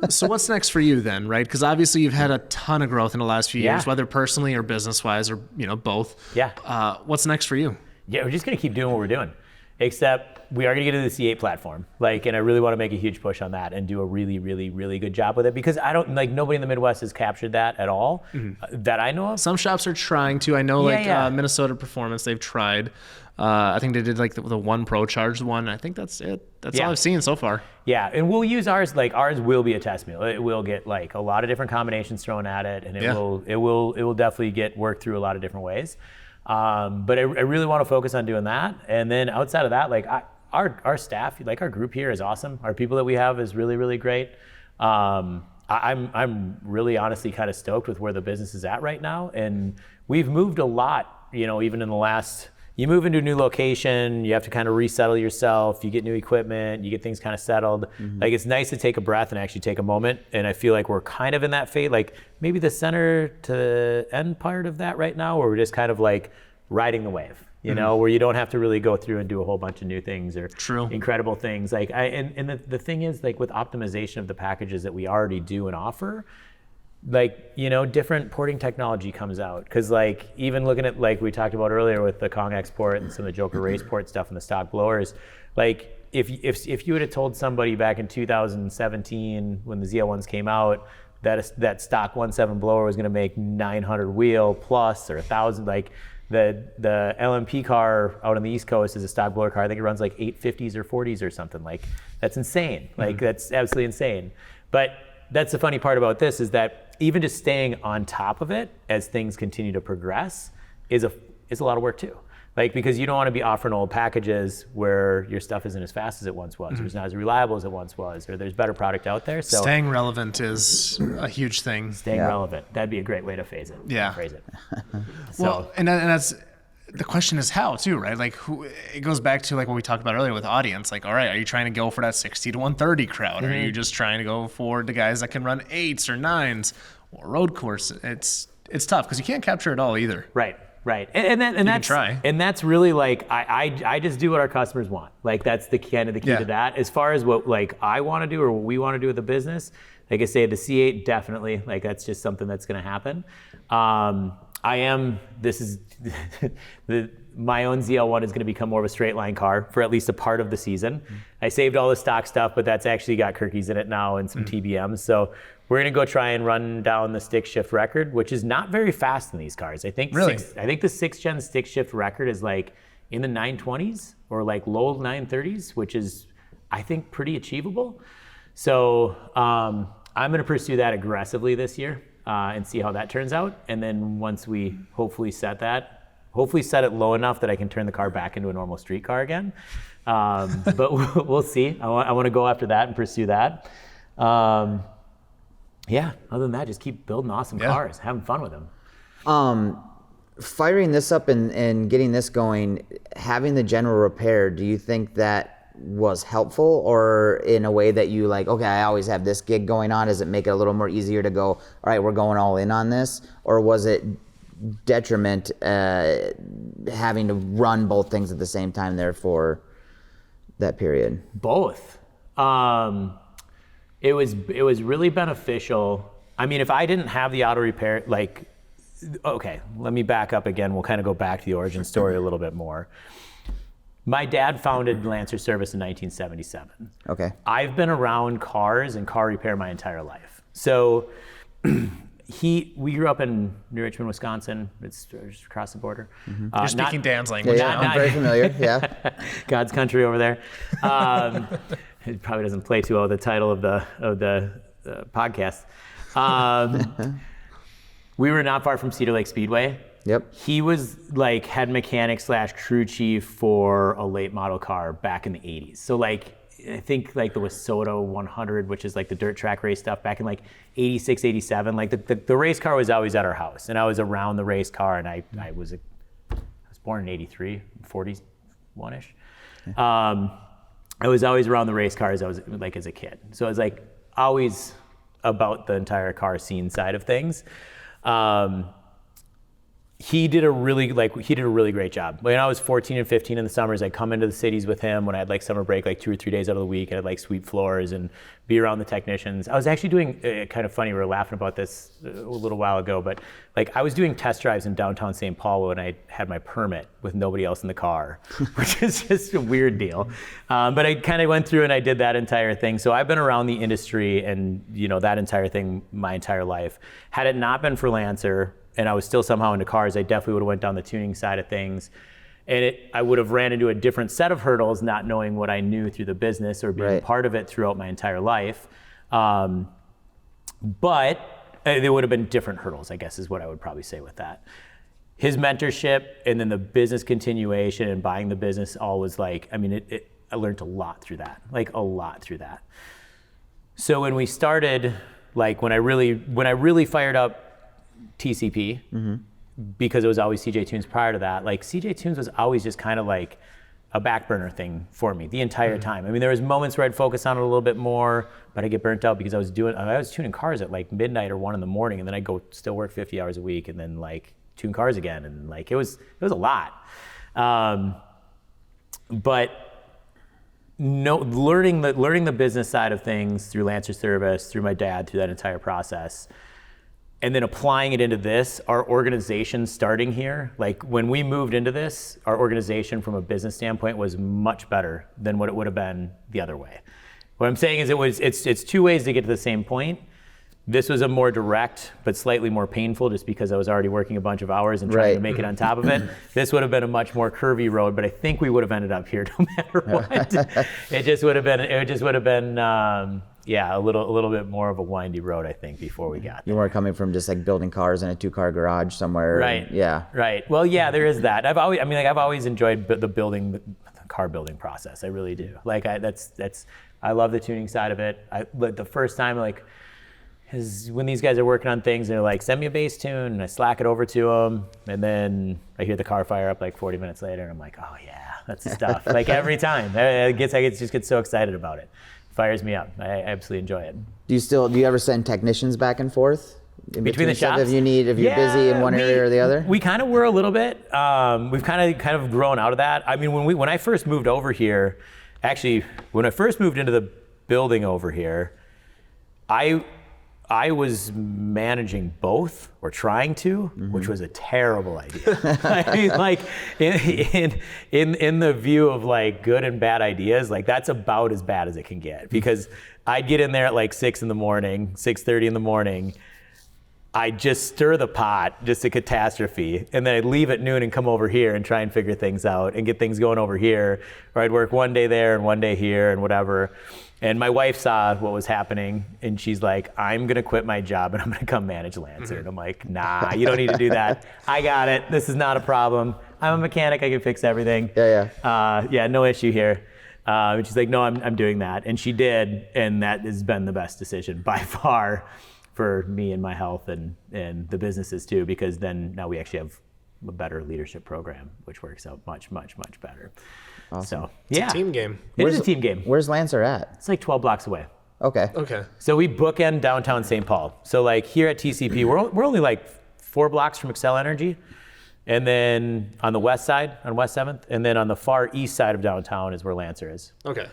So what's next for you then, right? Because obviously you've had a ton of growth in the last few years, whether personally or business-wise or, both. Yeah. What's next for you? Yeah, we're just going to keep doing what we're doing. Except we are going to get to the C8 platform, and I really want to make a huge push on that and do a really, really, really good job with it, because nobody in the Midwest has captured that at all that I know of. Some shops are trying to. I know, Minnesota Performance, they've tried. I think they did like the one Pro Charged one. I think that's it. That's all I've seen so far. Yeah, and we'll use ours. Like ours will be a test meal. It will get like a lot of different combinations thrown at it, and it will definitely get worked through a lot of different ways. But I really want to focus on doing that. And then outside of that, like our staff, like our group here is awesome. Our people that we have is really, really great. I'm really honestly kind of stoked with where the business is at right now. And we've moved a lot, even in the last, you move into a new location, you have to kind of resettle yourself, you get new equipment, you get things kind of settled. Like it's nice to take a breath and actually take a moment. And I feel like we're kind of in that phase, like maybe the center to end part of that right now, where we're just kind of like riding the wave, where you don't have to really go through and do a whole bunch of new things or incredible things. Like the thing is, like with optimization of the packages that we already do and offer, like, different porting technology comes out. Cause like, even looking at, like we talked about earlier with the Kong export and some of the Joker race port stuff and the stock blowers, like if you would have told somebody back in 2017 when the ZL1s came out, that stock 1.7 blower was gonna make 900 wheel plus or 1,000, like the LMP car out on the East Coast is a stock blower car. I think it runs like 850s or 40s or something. Like that's insane. Like that's absolutely insane. But that's the funny part about this, is that even just staying on top of it as things continue to progress is a lot of work too. Like, because you don't want to be offering old packages where your stuff isn't as fast as it once was, or it's not as reliable as it once was, or there's better product out there. So staying relevant is a huge thing. Staying relevant. That'd be a great way to phrase it. Phrase it. Well, and that's, the question is how too, right? Like it goes back to like what we talked about earlier with audience. Like, all right, are you trying to go for that 60 to 130 crowd? Or are you just trying to go for the guys that can run 8s or 9s or road course? It's tough because you can't capture it all either. Right. Right. And that's try. And that's really like I just do what our customers want. Like that's the key to that. As far as what like I want to do or what we want to do with the business, like I say, the C8 definitely, like that's just something that's going to happen. My own ZL1 is going to become more of a straight line car for at least a part of the season. I saved all the stock stuff, but that's actually got Kirkies in it now and some TBMs. So we're going to go try and run down the stick shift record, which is not very fast in these cars. I think Really? I think the 6th gen stick shift record is like in the 920s or like low 930s, which is, I think, pretty achievable. So I'm going to pursue that aggressively this year and see how that turns out. And then once we hopefully set it low enough that I can turn the car back into a normal street car again. But we'll see. I want to go after that and pursue that. Yeah, other than that, just keep building awesome cars, having fun with them. Firing this up and getting this going, having the general repair, do you think that was helpful, or in a way that you like, okay, I always have this gig going on, does it make it a little more easier to go, all right, we're going all in on this? Or was it detriment having to run both things at the same time there for that period? Both. It was really beneficial. I mean, if I didn't have the auto repair, like, okay, let me back up again. We'll kind of go back to the origin story a little bit more. My dad founded Lancer Service in 1977. Okay. I've been around cars and car repair my entire life. So we grew up in New Richmond, Wisconsin. It's just across the border. You're speaking Dan's language Yeah, now. I'm very familiar. Yeah. God's country over there. It probably doesn't play too well with the title of the podcast. We were not far from Cedar Lake Speedway. Yep. He was like head mechanic / crew chief for a late model car back in the 80s. So like, I think like the Wissota 100, which is like the dirt track race stuff back in like 86, 87. Like the race car was always at our house, and I was around the race car, and I was born in 83, 41-ish. I was always around the race cars. I was like as a kid. So I was like always about the entire car scene side of things. He did a really great job. When I was 14 and 15 in the summers, I'd come into the cities with him when I had like summer break, like 2 or 3 days out of the week. I'd like sweep floors and be around the technicians. I was actually doing kind of funny. We were laughing about this a little while ago, but like I was doing test drives in downtown St. Paul when I had my permit with nobody else in the car, which is just a weird deal. But I kind of went through and I did that entire thing. So I've been around the industry and that entire thing my entire life. Had it not been for Lancer, and I was still somehow into cars, I definitely would have went down the tuning side of things. And I would have ran into a different set of hurdles, not knowing what I knew through the business or being part of it throughout my entire life. But there would have been different hurdles, I guess is what I would probably say with that. His mentorship and then the business continuation and buying the business all was like, I mean, I learned a lot through that, like a lot through that. So when we started, like when I really fired up TCP, because it was always CJ Tunes prior to that, like CJ Tunes was always just kind of like a back burner thing for me the entire time. I mean, there was moments where I'd focus on it a little bit more, but I'd get burnt out because I was tuning cars at like midnight or 1 a.m, and then I'd go still work 50 hours a week and then like tune cars again, and like it was a lot. But learning the business side of things through Lancer Service, through my dad, through that entire process, and then applying it into this, our organization starting here, like when we moved into this, our organization from a business standpoint was much better than what it would have been the other way. What I'm saying is it's 2 ways to get to the same point. This was a more direct, but slightly more painful just because I was already working a bunch of hours and trying to make it on top of it. This would have been a much more curvy road, but I think we would have ended up here no matter what. It just would have been, a little bit more of a windy road, I think, before we got there. You weren't coming from just like building cars in a 2-car garage somewhere. Right. Yeah. Right. Well, yeah, there is that. I've always enjoyed the car building process. I really do. Like I love the tuning side of it. The first time, like, is when these guys are working on things and they're like, send me a bass tune, and I slack it over to them, and then I hear the car fire up like 40 minutes later, and I'm like, oh yeah, that's the stuff. Like every time, I just get so excited about it. Fires me up. I absolutely enjoy it. Do you ever send technicians back and forth? In between the stuff shops? if you're busy in one area or the other? We kind of were a little bit. We've kind of grown out of that. I mean, when I first moved over here, actually, when I first moved into the building over here, I was managing both, or trying to, which was a terrible idea. I mean, like in the view of like good and bad ideas, like that's about as bad as it can get, because I'd get in there at like 6 in the morning, 6:30 in the morning. I'd just stir the pot, just a catastrophe, and then I'd leave at noon and come over here and try and figure things out and get things going over here, or I'd work one day there and one day here and whatever. And my wife saw what was happening, and she's like, I'm gonna quit my job and I'm gonna come manage Lancer. And I'm like, nah, you don't need to do that. I got it, this is not a problem. I'm a mechanic, I can fix everything. Yeah, no issue here. And she's like, no, I'm doing that. And she did, and that has been the best decision by far for me and my health and the businesses too, because then now we actually have a better leadership program, which works out much, much, much better. Awesome. So It's a team game. It is a team game. Where's Lancer at? It's like 12 blocks away. Okay. So we bookend downtown St. Paul. So like here at TCP, we're only like 4 blocks from Excel Energy. And then on the west side, on West 7th, and then on the far east side of downtown is where Lancer is. Okay.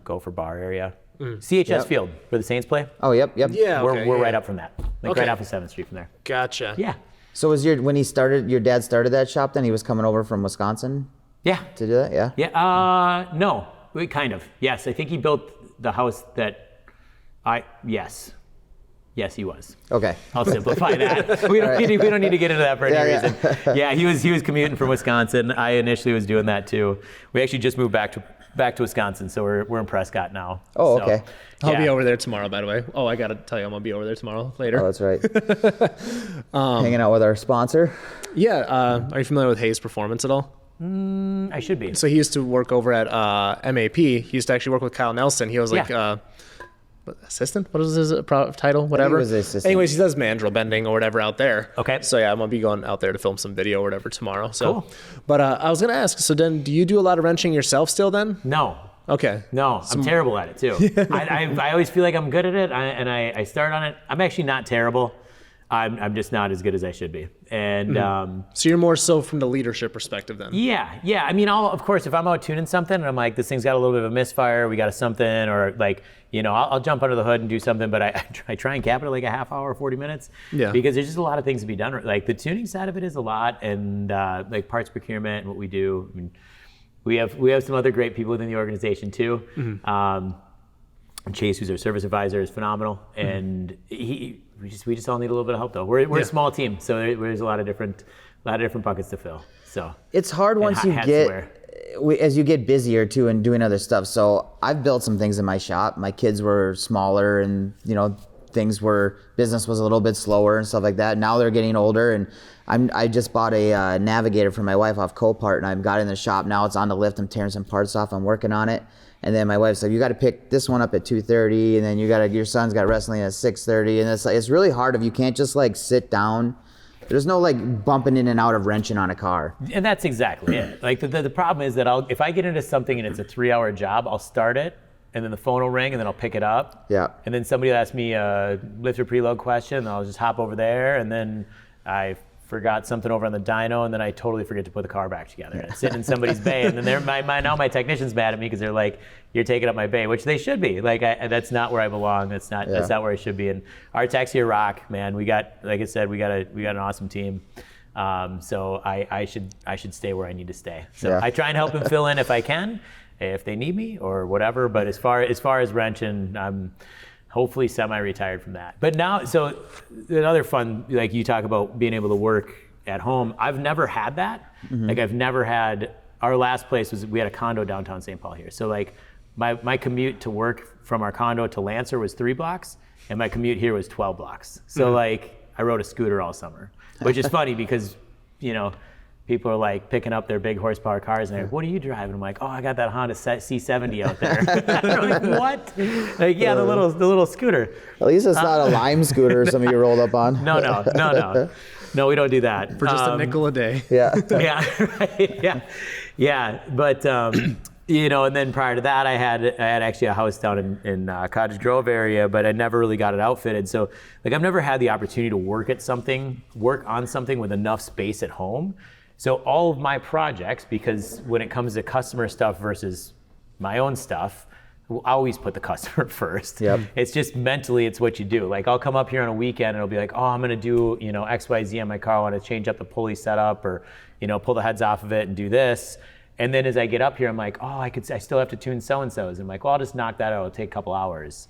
Gopher Bar area. CHS Field, where the Saints play. Oh, yep. Yeah, We're right up from that. Like Okay. right off of 7th Street from there. Gotcha. Yeah. So was when your dad started that shop, then he was coming over from Wisconsin Yeah. to do that? Yeah. Yeah. No. Kind of. Yes. I think he built the house that yes. Yes, he was. Okay. I'll simplify that. We don't need to get into that for any reason. Yeah, he was commuting from Wisconsin. I initially was doing that too. We actually just moved back to Wisconsin, so we're in Prescott now. Oh, So, okay. I'll be over there tomorrow, by the way. Oh, I gotta tell you, I'm gonna be over there tomorrow later. Oh, that's right. Hanging out with our sponsor. Yeah. Are you familiar with Hayes Performance at all? I should be. So he used to work over at MAP. He used to actually work with Kyle Nelson. He was like assistant. What was his title? Whatever. was the assistant. Anyways, he does mandrel bending or whatever out there. Okay. So yeah, I'm gonna be going out there to film some video or whatever tomorrow. So, Cool. But I was gonna ask. So then, do you do a lot of wrenching yourself still? Then? No. Okay. No, I'm terrible at it too. I always feel like I'm good at it, and I start on it. I'm actually not terrible. I'm just not as good as I should be. And So you're more so from the leadership perspective then? yeah. I mean, of course, if I'm out tuning something and I'm like, this thing's got a little bit of a misfire, we got a something, or like, I'll jump under the hood and do something, but I try and cap it at like a half hour, 40 minutes. Yeah. Because there's just a lot of things to be done. Like the tuning side of it is a lot, and like parts procurement and what we do. I mean, we have some other great people within the organization too. Chase, who's our service advisor, is phenomenal, and we just all need a little bit of help though. We're a small team, so there's a lot of different buckets to fill. So It's hard once you as you get busier too and doing other stuff. So I've built some things in my shop. My kids were smaller, and business was a little bit slower and stuff like that. Now they're getting older, and I just bought a Navigator for my wife off Copart, and I've got it in the shop now. It's on the lift. I'm tearing some parts off. I'm working on it. And then my wife said, you got to pick this one up at 2:30, and then your son's got wrestling at 6:30, and it's really hard if you can't just like sit down. There's no like bumping in and out of wrenching on a car. And that's exactly it. Like the problem is that if I get into something and it's a 3-hour job, I'll start it, and then the phone will ring, and then I'll pick it up. Yeah. And then somebody will ask me a lift or preload question, and I'll just hop over there, and then I forgot something over on the dyno, and then I totally forget to put the car back together. And it's sitting in somebody's bay, and then now my technician's mad at me because they're like, "You're taking up my bay," which they should be. Like that's not where I belong. That's not where I should be. And our techs here rock, man. We got, like I said, we got an awesome team. So I should stay where I need to stay. So I try and help them fill in if I can, if they need me or whatever. But as far as wrenching, I'm hopefully semi-retired from that. But now, so another fun, like you talk about being able to work at home. I've never had that. Like I've never had. Our last place we had a condo downtown St. Paul here. So like my commute to work from our condo to Lancer was 3 blocks, and my commute here was 12 blocks. So like I rode a scooter all summer, which is funny because people are like picking up their big horsepower cars and they're like, "What are you driving?" I'm like, "Oh, I got that Honda C70 out there." I'm like, "What?" Like, yeah, the little scooter. At least it's not a Lime scooter some of you rolled up on. No, we don't do that. For just a nickel a day. Yeah. Yeah, right, yeah. But And then prior to that, I had actually a house down in Cottage Grove area, but I never really got it outfitted. So like I've never had the opportunity to work on something with enough space at home. So all of my projects, because when it comes to customer stuff versus my own stuff, I always put the customer first. Yep. It's just mentally, it's what you do. Like I'll come up here on a weekend and it'll be like, oh, I'm gonna do X, Y, Z on my car. I want to change up the pulley setup or pull the heads off of it and do this. And then as I get up here, I'm like, oh, I still have to tune so-and-so's. I'm like, well, I'll just knock that out. It'll take a couple hours.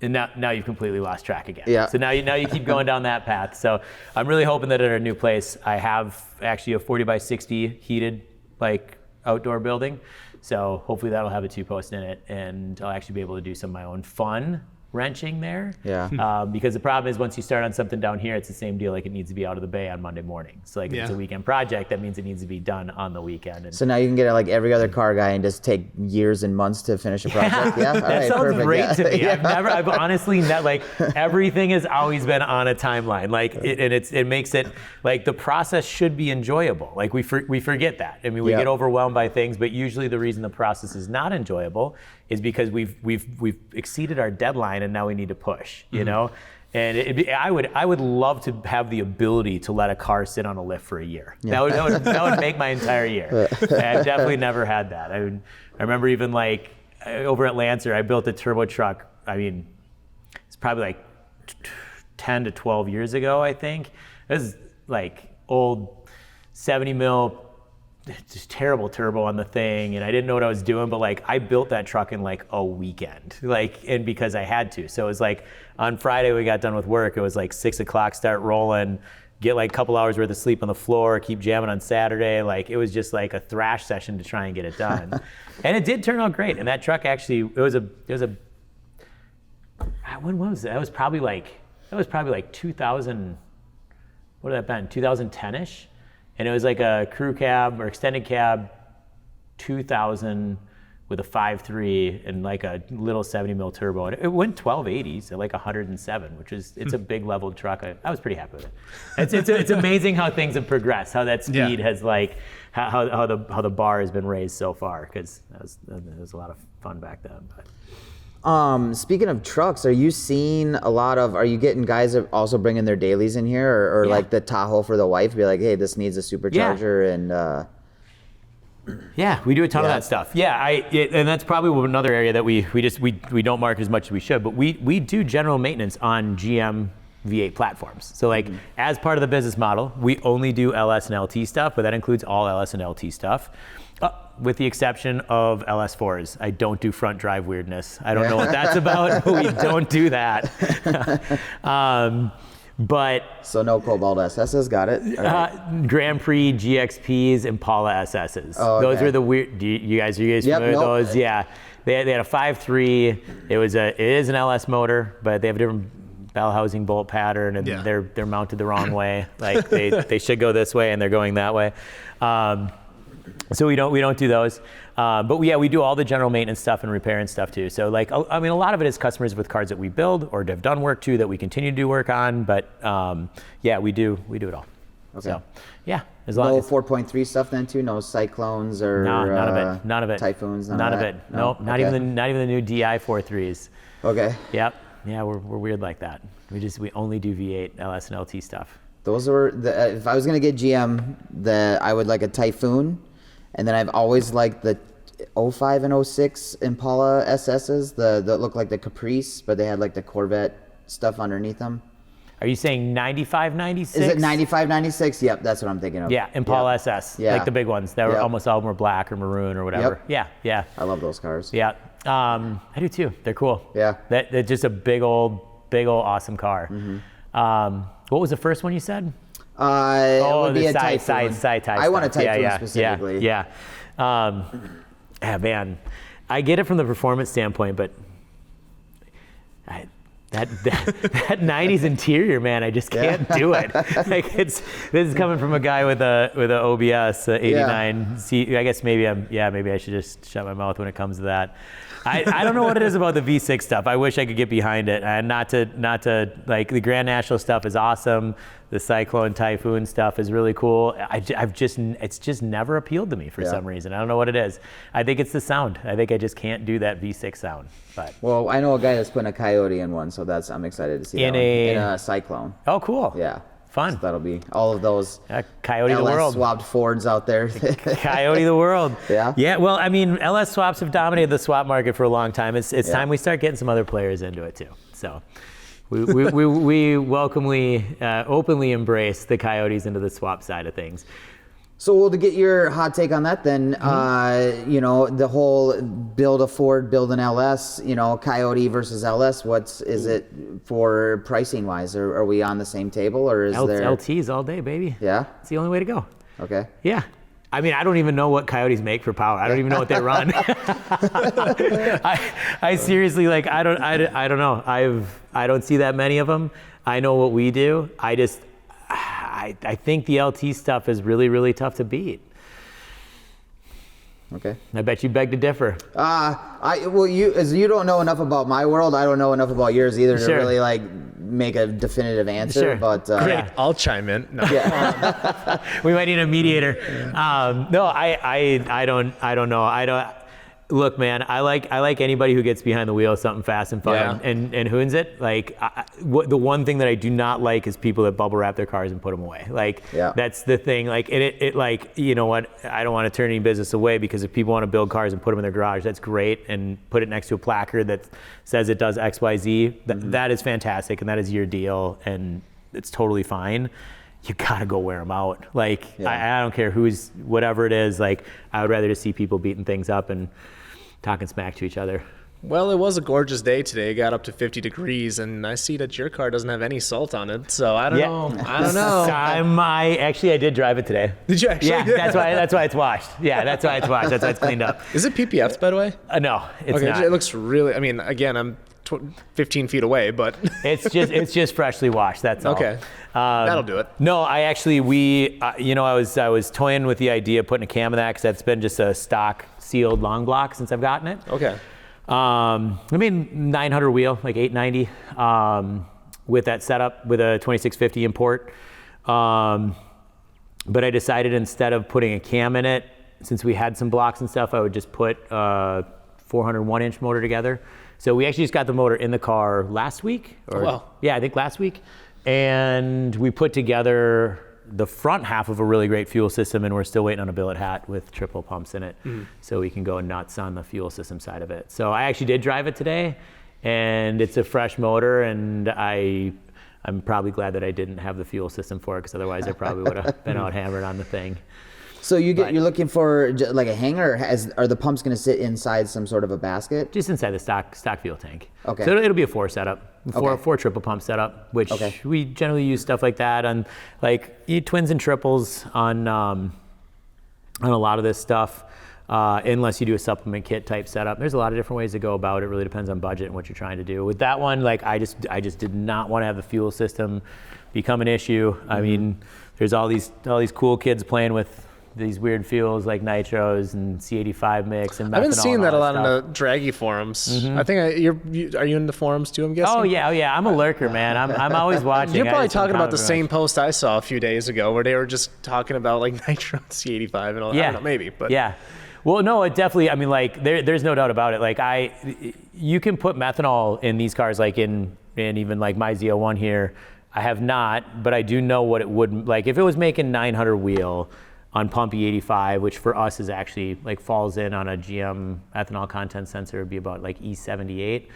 And now you've completely lost track again. Yeah. So now you keep going down that path. So I'm really hoping that at our new place, I have actually a 40x60 heated like outdoor building. So hopefully that'll have a 2-post in it, and I'll actually be able to do some of my own fun wrenching there. Yeah. Because the problem is once you start on something down here, it's the same deal. Like it needs to be out of the bay on Monday morning. So like if it's a weekend project, that means it needs to be done on the weekend. And So now you can get like every other car guy and just take years and months to finish a project. Yeah, all that right, sounds perfect. great to me. Yeah. I've honestly like everything has always been on a timeline. Like it makes it like the process should be enjoyable. Like we forget that. I mean, we get overwhelmed by things, but usually the reason the process is not enjoyable is because we've exceeded our deadline and now we need to push, And I would love to have the ability to let a car sit on a lift for a year. Yeah. That would make my entire year. I've definitely never had that. I remember even like over at Lancer, I built a turbo truck. I mean, it's probably like 10 to 12 years ago, I think. This is like old 70 mil, just terrible turbo on the thing, and I didn't know what I was doing, but like I built that truck in like a weekend, and because I had to. So it was like on Friday we got done with work, it was like 6 o'clock, start rolling, get like a couple hours worth of sleep on the floor, keep jamming on Saturday. Like it was just like a thrash session to try and get it done. And it did turn out great. And that truck actually, when was it? That was probably like 2000, what had that been, 2010-ish? And it was like a crew cab or extended cab 2000 with a 5.3 and like a little 70 mil turbo. And it went 1280s at like 107, which is, it's a big leveled truck. I was pretty happy with it. It's amazing how things have progressed, how that speed has like, how the bar has been raised so far, because that was a lot of fun back then. But. Speaking of trucks, are you getting guys that also bringing their dailies in here or like the Tahoe for the wife, be like, hey, this needs a supercharger and yeah, we do a ton of that stuff. Yeah, and that's probably another area that we don't market as much as we should, but we do general maintenance on GM V8 platforms. So like as part of the business model, we only do LS and LT stuff, but that includes all LS and LT stuff. With the exception of LS4s. I don't do front drive weirdness. I don't know what that's about, but we don't do that. But so no Cobalt SS's, got it. Right. Grand Prix GXPs, Impala SS's. Oh, okay. Those were the weird. You guys familiar with those? Yeah, they had a 5.3. It is an LS motor, but they have a different bell housing bolt pattern, and they're mounted the wrong way. Like they should go this way, and they're going that way. So we don't do those, but we do all the general maintenance stuff and repair and stuff too. So like, I mean, a lot of it is customers with cars that we build or have done work to that we continue to do work on. But we do it all. Okay. So yeah, as long as 4.3 stuff then too. No cyclones or none of it. Typhoons. None of it. No, not even the new DI 4.3s. Okay. Yep. Yeah, we're weird like that. We only do V8, LS, and LT stuff. Those were if I was gonna get GM, I would like a Typhoon. And then I've always liked the 05 and 06 Impala SS's, that look like the Caprice, but they had like the Corvette stuff underneath them. Are you saying 95, 96? Is it 95, 96? Yep, that's what I'm thinking of. Yeah, Impala SS, like the big ones. That were almost all were black or maroon or whatever. Yep. Yeah. I love those cars. Yeah, I do too. They're cool. Yeah. They're just a big old awesome car. Mm-hmm. What was the first one you said? It would be a Typhoon. I want a Typhoon specifically. Yeah. Man, I get it from the performance standpoint, but that 90s interior, man, I just can't do it. Like this is coming from a guy with a OBS 89. I guess maybe I should just shut my mouth when it comes to that. I don't know what it is about the V6 stuff. I wish I could get behind it. And not to like, the Grand National stuff is awesome. The Cyclone Typhoon stuff is really cool. It's just never appealed to me for some reason. I don't know what it is. I think it's the sound. I think I just can't do that V6 sound. But well, I know a guy that's putting a Coyote in one, so I'm excited to see in a Cyclone. Oh, cool. Yeah. Fun. So that'll be all of those Coyote LS the world. swapped Fords out there. Coyote the world. Yeah. Yeah. Well, I mean, LS swaps have dominated the swap market for a long time. It's time we start getting some other players into it too. So we welcomely, openly embrace the Coyotes into the swap side of things. So to get your hot take on that then, the whole build a Ford, build an LS, Coyote versus LS, is it for pricing wise? Are we on the same table or is there? LTs all day, baby. Yeah? It's the only way to go. Okay. Yeah. I mean, I don't even know what Coyotes make for power. I don't even know what they run. I seriously, like, I don't know. I don't see that many of them. I know what we do. I think the LT stuff is really, really tough to beat. Okay. I bet you beg to differ. You don't know enough about my world. I don't know enough about yours either to really like make a definitive answer. Sure. But Great, I'll chime in. No. We might need a mediator. No, I don't know. Look, man, I like anybody who gets behind the wheel of something fast and fun and hoons it. Like, the one thing that I do not like is people that bubble wrap their cars and put them away. Like, that's the thing. Like, it like, you know what? I don't want to turn any business away, because if people want to build cars and put them in their garage, that's great, and put it next to a placard that says it does X, Y, Z. That is fantastic, and that is your deal, and it's totally fine. You gotta go wear them out. Like, I don't care whatever it is. Like, I would rather just see people beating things up and talking smack to each other. Well, it was a gorgeous day today. It got up to 50 degrees, and I see that your car doesn't have any salt on it. So I don't know. I don't know. I did drive it today. Did you actually? Yeah, that's why it's washed. Yeah, that's why it's washed. That's why it's cleaned up. Is it PPF'd, by the way? No, it's not. It looks really. I mean, again, I'm 15 feet away, but it's just freshly washed. That's all. Okay. That'll do it. No, I was toying with the idea of putting a cam in that, because that's been just a stock sealed long block since I've gotten it. Okay. I mean, 900 wheel, like 890, with that setup with a 2650 import. But I decided, instead of putting a cam in it, since we had some blocks and stuff, I would just put a 401-inch motor together. So we actually just got the motor in the car last week. Yeah, I think last week. And we put together the front half of a really great fuel system, and we're still waiting on a billet hat with triple pumps in it, so we can go nuts on the fuel system side of it. So I actually did drive it today, and it's a fresh motor, and I'm probably glad that I didn't have the fuel system for it, because otherwise I probably would have been out hammered on the thing. So you're looking for like a hanger, or are the pumps going to sit inside some sort of a basket? Just inside the stock fuel tank. Okay. So it'll be a 4 setup, four triple pump setup, which we generally use stuff like that on, like, twins and triples on a lot of this stuff, unless you do a supplement kit type setup. There's a lot of different ways to go about it. It really depends on budget and what you're trying to do. With that one, like, I just did not want to have the fuel system become an issue. I mean, there's all these cool kids playing with these weird fuels like nitros and C85 mix and methanol. I've been seeing that a lot stuff on the draggy forums. I think are you in the forums too, I'm guessing? Oh yeah. I'm a lurker, man. I'm always watching. You're probably talking about the same post I saw a few days ago, where they were just talking about like nitro and C85 and all that. I don't know, maybe, but yeah. Well, no, it definitely. I mean, like, there's no doubt about it. Like, you can put methanol in these cars, like in even like my Z01 here. I have not, but I do know what it would, like, if it was making 900 wheel on pump E85, which for us is actually, like, falls in on a GM ethanol content sensor, would be about like E78.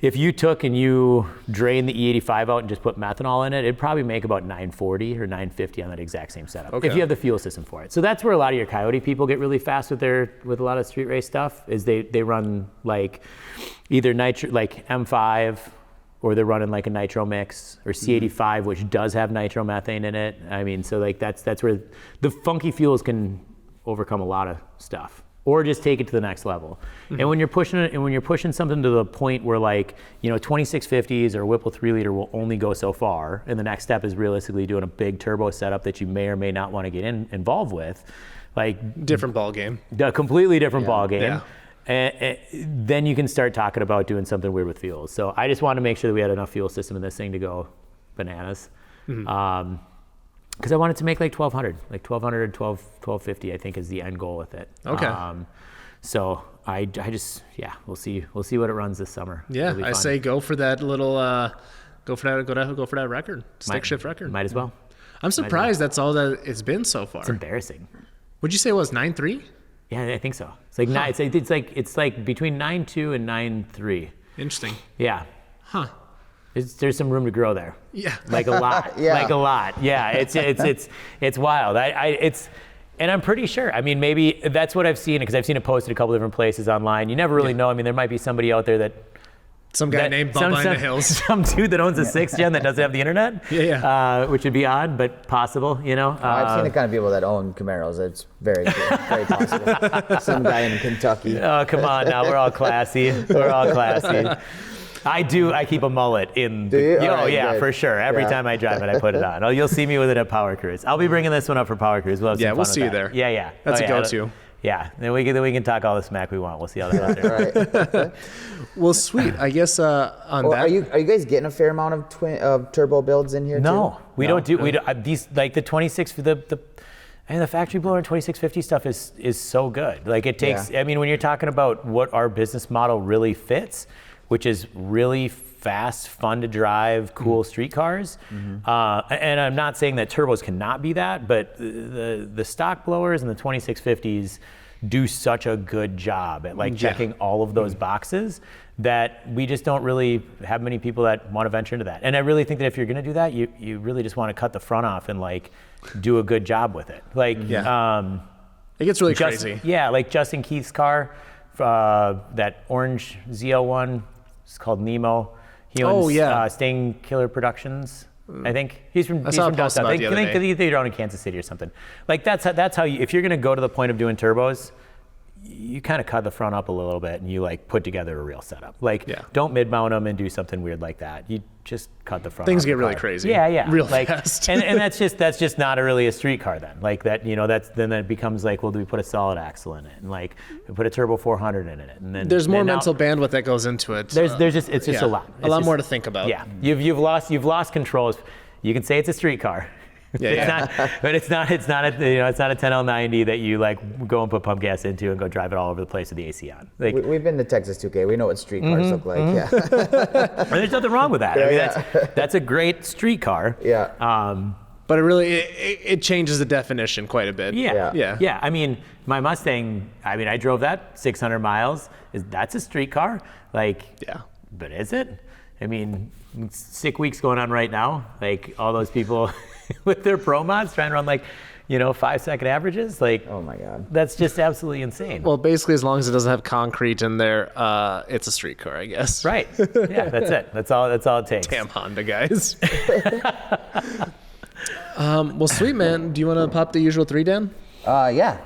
If you took and you drained the E85 out and just put methanol in it, it'd probably make about 940 or 950 on that exact same setup, if you have the fuel system for it. So that's where a lot of your Coyote people get really fast with a lot of street race stuff, is they run like either nitro, like M5, or they're running like a nitro mix, or C85, which does have nitromethane in it. I mean, so like that's where the funky fuels can overcome a lot of stuff. or just take it to the next level. And when you're pushing it, and when you're pushing something to the point where, like, 2650s or Whipple 3-liter will only go so far, and the next step is realistically doing a big turbo setup that you may or may not want to get involved with, like Different ball game. a completely different ball game. Yeah. And then you can start talking about doing something weird with fuels. So I just wanted to make sure that we had enough fuel system in this thing to go bananas. Because I wanted to make like 1200, like 1200 or 1250, I think is the end goal with it. Okay. So I just, we'll see what it runs this summer. Yeah, It'll be I fun. say go for that little, go for that record, stick shift record. Might as well. I'm surprised that's all that it's been so far. It's embarrassing. Would you say it was 9.3? Yeah, I think so. It's like it's like between 9.2 and 9.3. Interesting. Yeah. Huh. There's some room to grow there. Yeah. Like a lot. Yeah. Like a lot. Yeah. It's wild. And I'm pretty sure. I mean, maybe that's what I've seen, because I've seen it posted a couple different places online. You never really know. I mean, there might be somebody out there that Some guy named Bubba in the Hills. Some dude that owns a 6th gen that doesn't have the internet. Yeah. Which would be odd, but possible. I've seen the kind of people that own Camaros. It's very possible. Some guy in Kentucky. Oh, come on now. We're all classy. We're all classy. I keep a mullet in. Do you? Oh, All right, yeah, good. for sure. Every time I drive it, I put it on. Oh, you'll see me with it at Power Cruise. I'll be bringing this one up for Power Cruise. We'll have some Yeah, fun we'll with see you that. there. Yeah. That's a yeah. go-to. Yeah, then we can talk all the smack we want. We'll see how that goes there. Right. Well, sweet. I guess on that. Are you guys getting a fair amount of turbo builds in here too? No, we don't do. We don't, these like the 26 the factory blower 2650 stuff is so good. Like it takes. Yeah. I mean, when you're talking about what our business model really fits, which is really fast, fun to drive, cool street cars. And I'm not saying that turbos cannot be that, but the stock blowers and the 2650s do such a good job at like checking all of those boxes that we just don't really have many people that want to venture into that. And I really think that if you're going to do that, you really just want to cut the front off and like do a good job with it. Like, it gets really crazy. Yeah, like Justin Keith's car, that orange ZL1, it's called Nemo. He owns Sting Killer Productions. I think he's from post about the other day. I think they're down in Kansas City or something. Like that's how you, if you're gonna go to the point of doing turbos, you kind of cut the front up a little bit and you like put together a real setup. Like don't mid mount them and do something weird like that. You just cut the front. Things off get the really car. crazy. Yeah, real like, fast. and that's just not really a street car then. Like that, then that becomes like, well, do we put a solid axle in it and like we put a turbo 400 in it, and then There's more now, mental bandwidth that goes into it. It's just a lot. A lot more to think about. Yeah, you've lost control. You can say it's a street car. But it's not a 10L90 that you like go and put pump gas into and go drive it all over the place with the AC on. Like, We've been to Texas 2K. We know what street cars look like. Yeah. and there's nothing wrong with that. I mean, that's a great street car. Yeah. But it changes the definition quite a bit. Yeah. I mean, my Mustang. I mean, I drove that 600 miles. That's a street car. Like, but is it? I mean, sick weeks going on right now. Like all those people with their pro mods trying to run like, 5-second averages. Like, Oh my God. that's just absolutely insane. Well, basically, as long as it doesn't have concrete in there, it's a street car, I guess. Right. Yeah, that's it. That's all it takes. Damn Honda guys. Well, sweet man. Do you want to pop the usual 3, Dan? Yeah.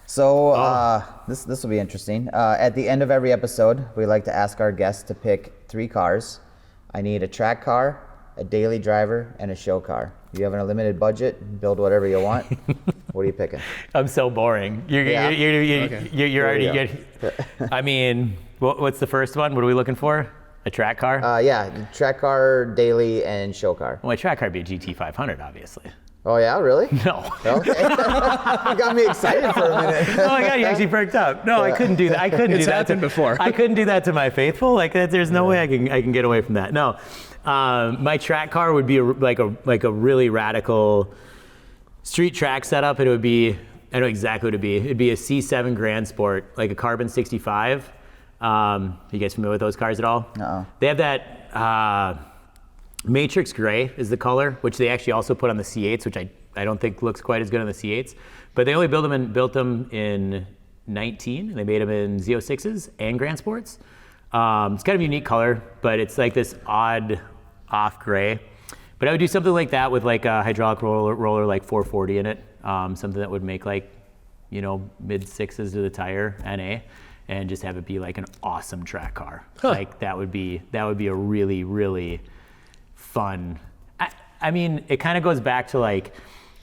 So this will be interesting. At the end of every episode, we like to ask our guests to pick 3 cars. I need a track car, a daily driver, and a show car. You have an unlimited budget, build whatever you want. What are you picking? I'm so boring. You're already. I mean, what's the first one? What are we looking for? A track car? Track car, daily, and show car. Well, my track car would be a GT500, obviously. Oh yeah, really? No. Okay. You got me excited for a minute. Oh my God, you actually perked up. No, I couldn't do that. It's happened before. I couldn't do that to my faithful. Like there's no way I can get away from that. No, my track car would be like a really radical street track setup. It would be, I know exactly what it'd be. It'd be a C7 Grand Sport, like a carbon 65. You guys familiar with those cars at all? Uh-uh. They have that. Matrix Gray is the color, which they actually also put on the C8s, which I don't think looks quite as good on the C8s. But they only built them in 19, and they made them in Z06s and Grand Sports. It's kind of a unique color, but it's like this odd off gray. But I would do something like that with like a hydraulic roller like 440 in it, something that would make like, mid sixes to the tire, NA, and just have it be like an awesome track car. Like that would be a really, really fun. I mean, it kind of goes back to like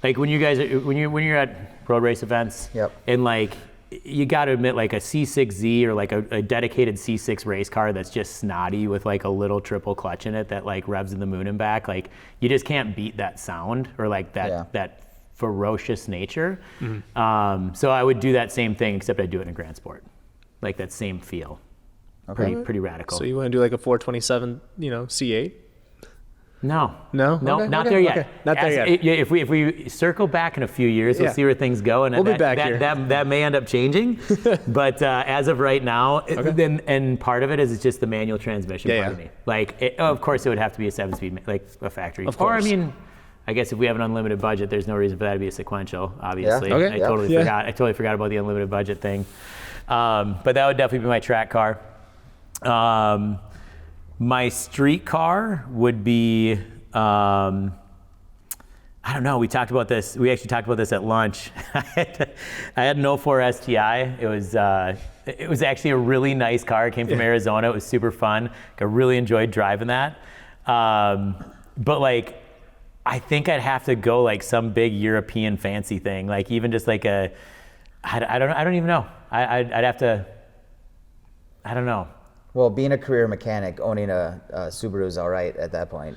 when you guys when you're at road race events, and like you got to admit, like a C6Z or like a dedicated C6 race car that's just snotty with like a little triple clutch in it that like revs in the moon and back, like you just can't beat that sound or like that ferocious nature. So I would do that same thing, except I'd do it in a Grand Sport, like that same feel. Pretty radical. So you want to do like a 427, C8? No, Okay, not there yet. Okay. Not there yet. If we circle back in a few years, we'll see where things go, and we'll be back here. That may end up changing. But as of right now, and part of it is it's just the manual transmission part of me. Like, of course, it would have to be a 7-speed, like a factory. Of course. Or I mean, I guess if we have an unlimited budget, there's no reason for that to be a sequential. Obviously, Yeah. Okay. I totally forgot about the unlimited budget thing. But that would definitely be my track car. My street car would be, I don't know, we actually talked about this at lunch. I had an 04 STI. It was actually a really nice car. It came from Arizona. It was super fun. I really enjoyed driving that. But like, I think I'd have to go like some big European fancy thing, like even just like I don't even know. I'd have to, I don't know. Well, being a career mechanic, owning a Subaru is all right at that point.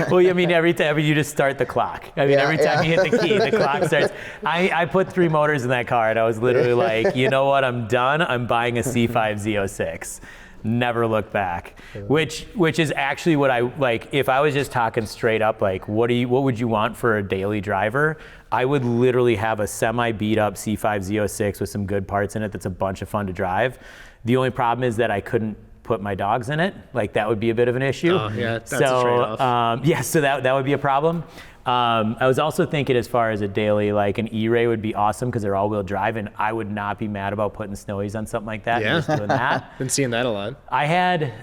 Well, I mean, every time you just start the clock. I mean, every time you hit the key, the clock starts. I put 3 motors in that car, and I was literally like, you know what? I'm done. I'm buying a C5 Z06. Never looked back. Which is actually what I like. If I was just talking straight up, like, what would you want for a daily driver? I would literally have a semi beat up C5 Z06 with some good parts in it that's a bunch of fun to drive. The only problem is that I couldn't put my dogs in it. Like that would be a bit of an issue. Oh, yeah, that's a trade-off. So that would be a problem. I was also thinking as far as a daily, like an E-Ray would be awesome because they're all-wheel drive, and I would not be mad about putting snowies on something like that. Yeah. And just doing that. Been seeing that a lot. I had,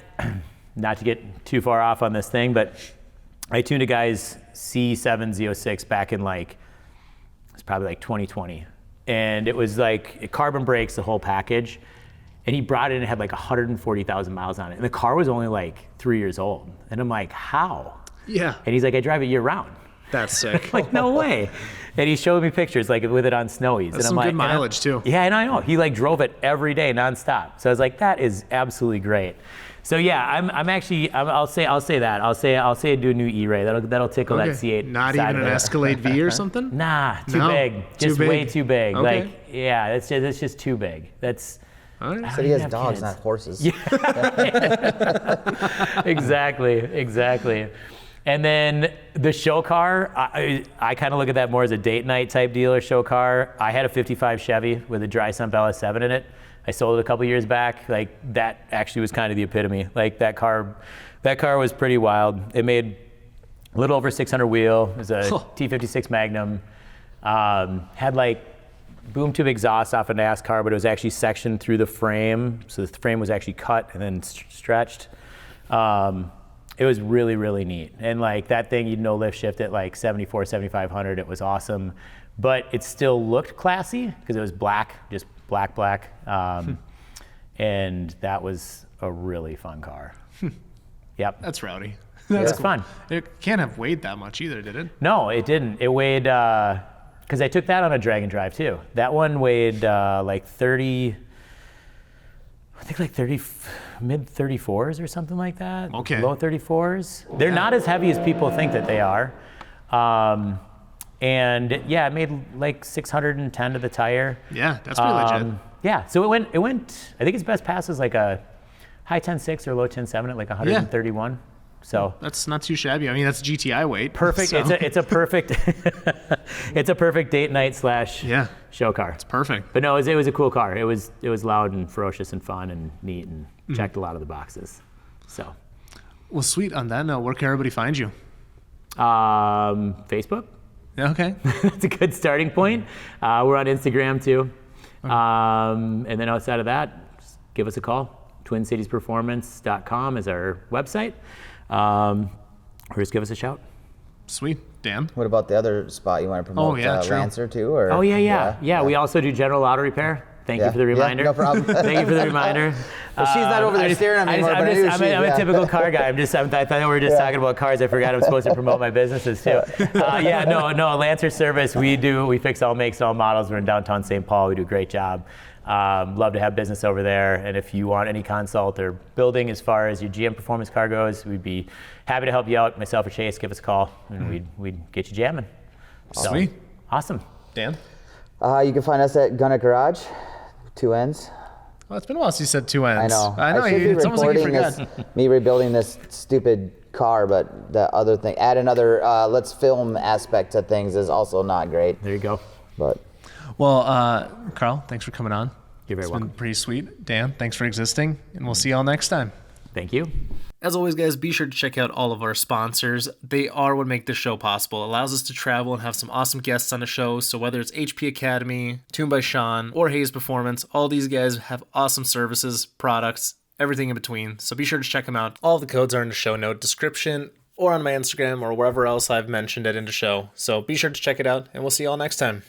not to get too far off on this thing, but I tuned a guy's C7 Z06 back in like, it's probably like 2020. And it was like carbon brakes, the whole package. And he brought it and it had like 140,000 miles on it. And the car was only like 3 years old. And I'm like, how? Yeah. And he's like, I drive it year round. That's sick. Like, no way. And he showed me pictures like with it on snowies. That's and I'm some like, good mileage too. Yeah, and I know. He like drove it every day nonstop. So I was like, that is absolutely great. So yeah, I'll say that. I'll say I'd do a new E-Ray. That'll tickle that C8. Not side even of an it. Escalade V or something? Nah, too No? big. Just Too big? way too big. Okay. Like, yeah, it's just too big. That's. All right. So he has dogs, not horses. Exactly. And then the show car, I kind of look at that more as a date night type deal or show car. I had a 55 Chevy with a dry sump LS7 in it. I sold it a couple years back. Like that actually was kind of the epitome. Like that car was pretty wild. It made a little over 600 wheel. It was a T56 Magnum. Had like boom tube exhaust off a NASCAR, but it was actually sectioned through the frame. So the frame was actually cut and then stretched. It was really, really neat. And like that thing, you'd no lift shift at like 74, 7,500. It was awesome, but it still looked classy because it was black, just black. And that was a really fun car. Yep. That's rowdy. That's cool. fun. It can't have weighed that much either, did it? No, it didn't. It weighed, because I took that on a drag and drive too. That one weighed like 30, I think like 30, mid 34s or something like that. Okay. Low 34s. They're not as heavy as people think that they are. And yeah, it made like 610 to the tire. Yeah, that's pretty legit. Yeah, so it went, I think its best pass was like a high 10.6 or low 10.7 at like 131. So that's not too shabby. I mean, that's GTI weight. Perfect. So. It's a perfect it's a perfect date night / show car. It's perfect. But no, it was a cool car. It was loud and ferocious and fun and neat and checked a lot of the boxes. So. Well, sweet. On that note, where can everybody find you? Facebook. Okay. That's a good starting point. We're on Instagram too. Okay. And then outside of that, just give us a call. TwinCitiesPerformance.com is our website. Or just give us a shout. Sweet. Dan? What about the other spot you want to promote? Oh, yeah, true. Lancer too? Or? Oh, yeah. We also do general auto repair. Thank you for the reminder. Yeah, no problem. Thank you for the reminder. Well, she's not over there staring at me anymore, but I knew I'm a typical car guy. I thought we were just talking about cars. I forgot I'm supposed to promote my businesses too. No, Lancer Service. We fix all makes and all models. We're in downtown St. Paul. We do a great job. Love to have business over there. And if you want any consult or building as far as your GM performance car goes, we'd be happy to help you out. Myself or Chase, give us a call, and we'd get you jamming. Sweet. Awesome. Dan? You can find us at Gunnock Garage, 2 ends. Well, it's been a while since you said 2 ends. I know. It's almost like you forgot. Me rebuilding this stupid car, but the other thing, add another let's film aspect to things is also not great. There you go. But Well, Carl, thanks for coming on. You're very welcome. It's been pretty sweet. Dan, thanks for existing, and we'll see you all next time. Thank you. As always, guys, be sure to check out all of our sponsors. They are what make this show possible. It allows us to travel and have some awesome guests on the show. So whether it's HP Academy, Tuned by Sean, or Hayes Performance, all these guys have awesome services, products, everything in between. So be sure to check them out. All the codes are in the show note description or on my Instagram or wherever else I've mentioned it in the show. So be sure to check it out, and we'll see you all next time.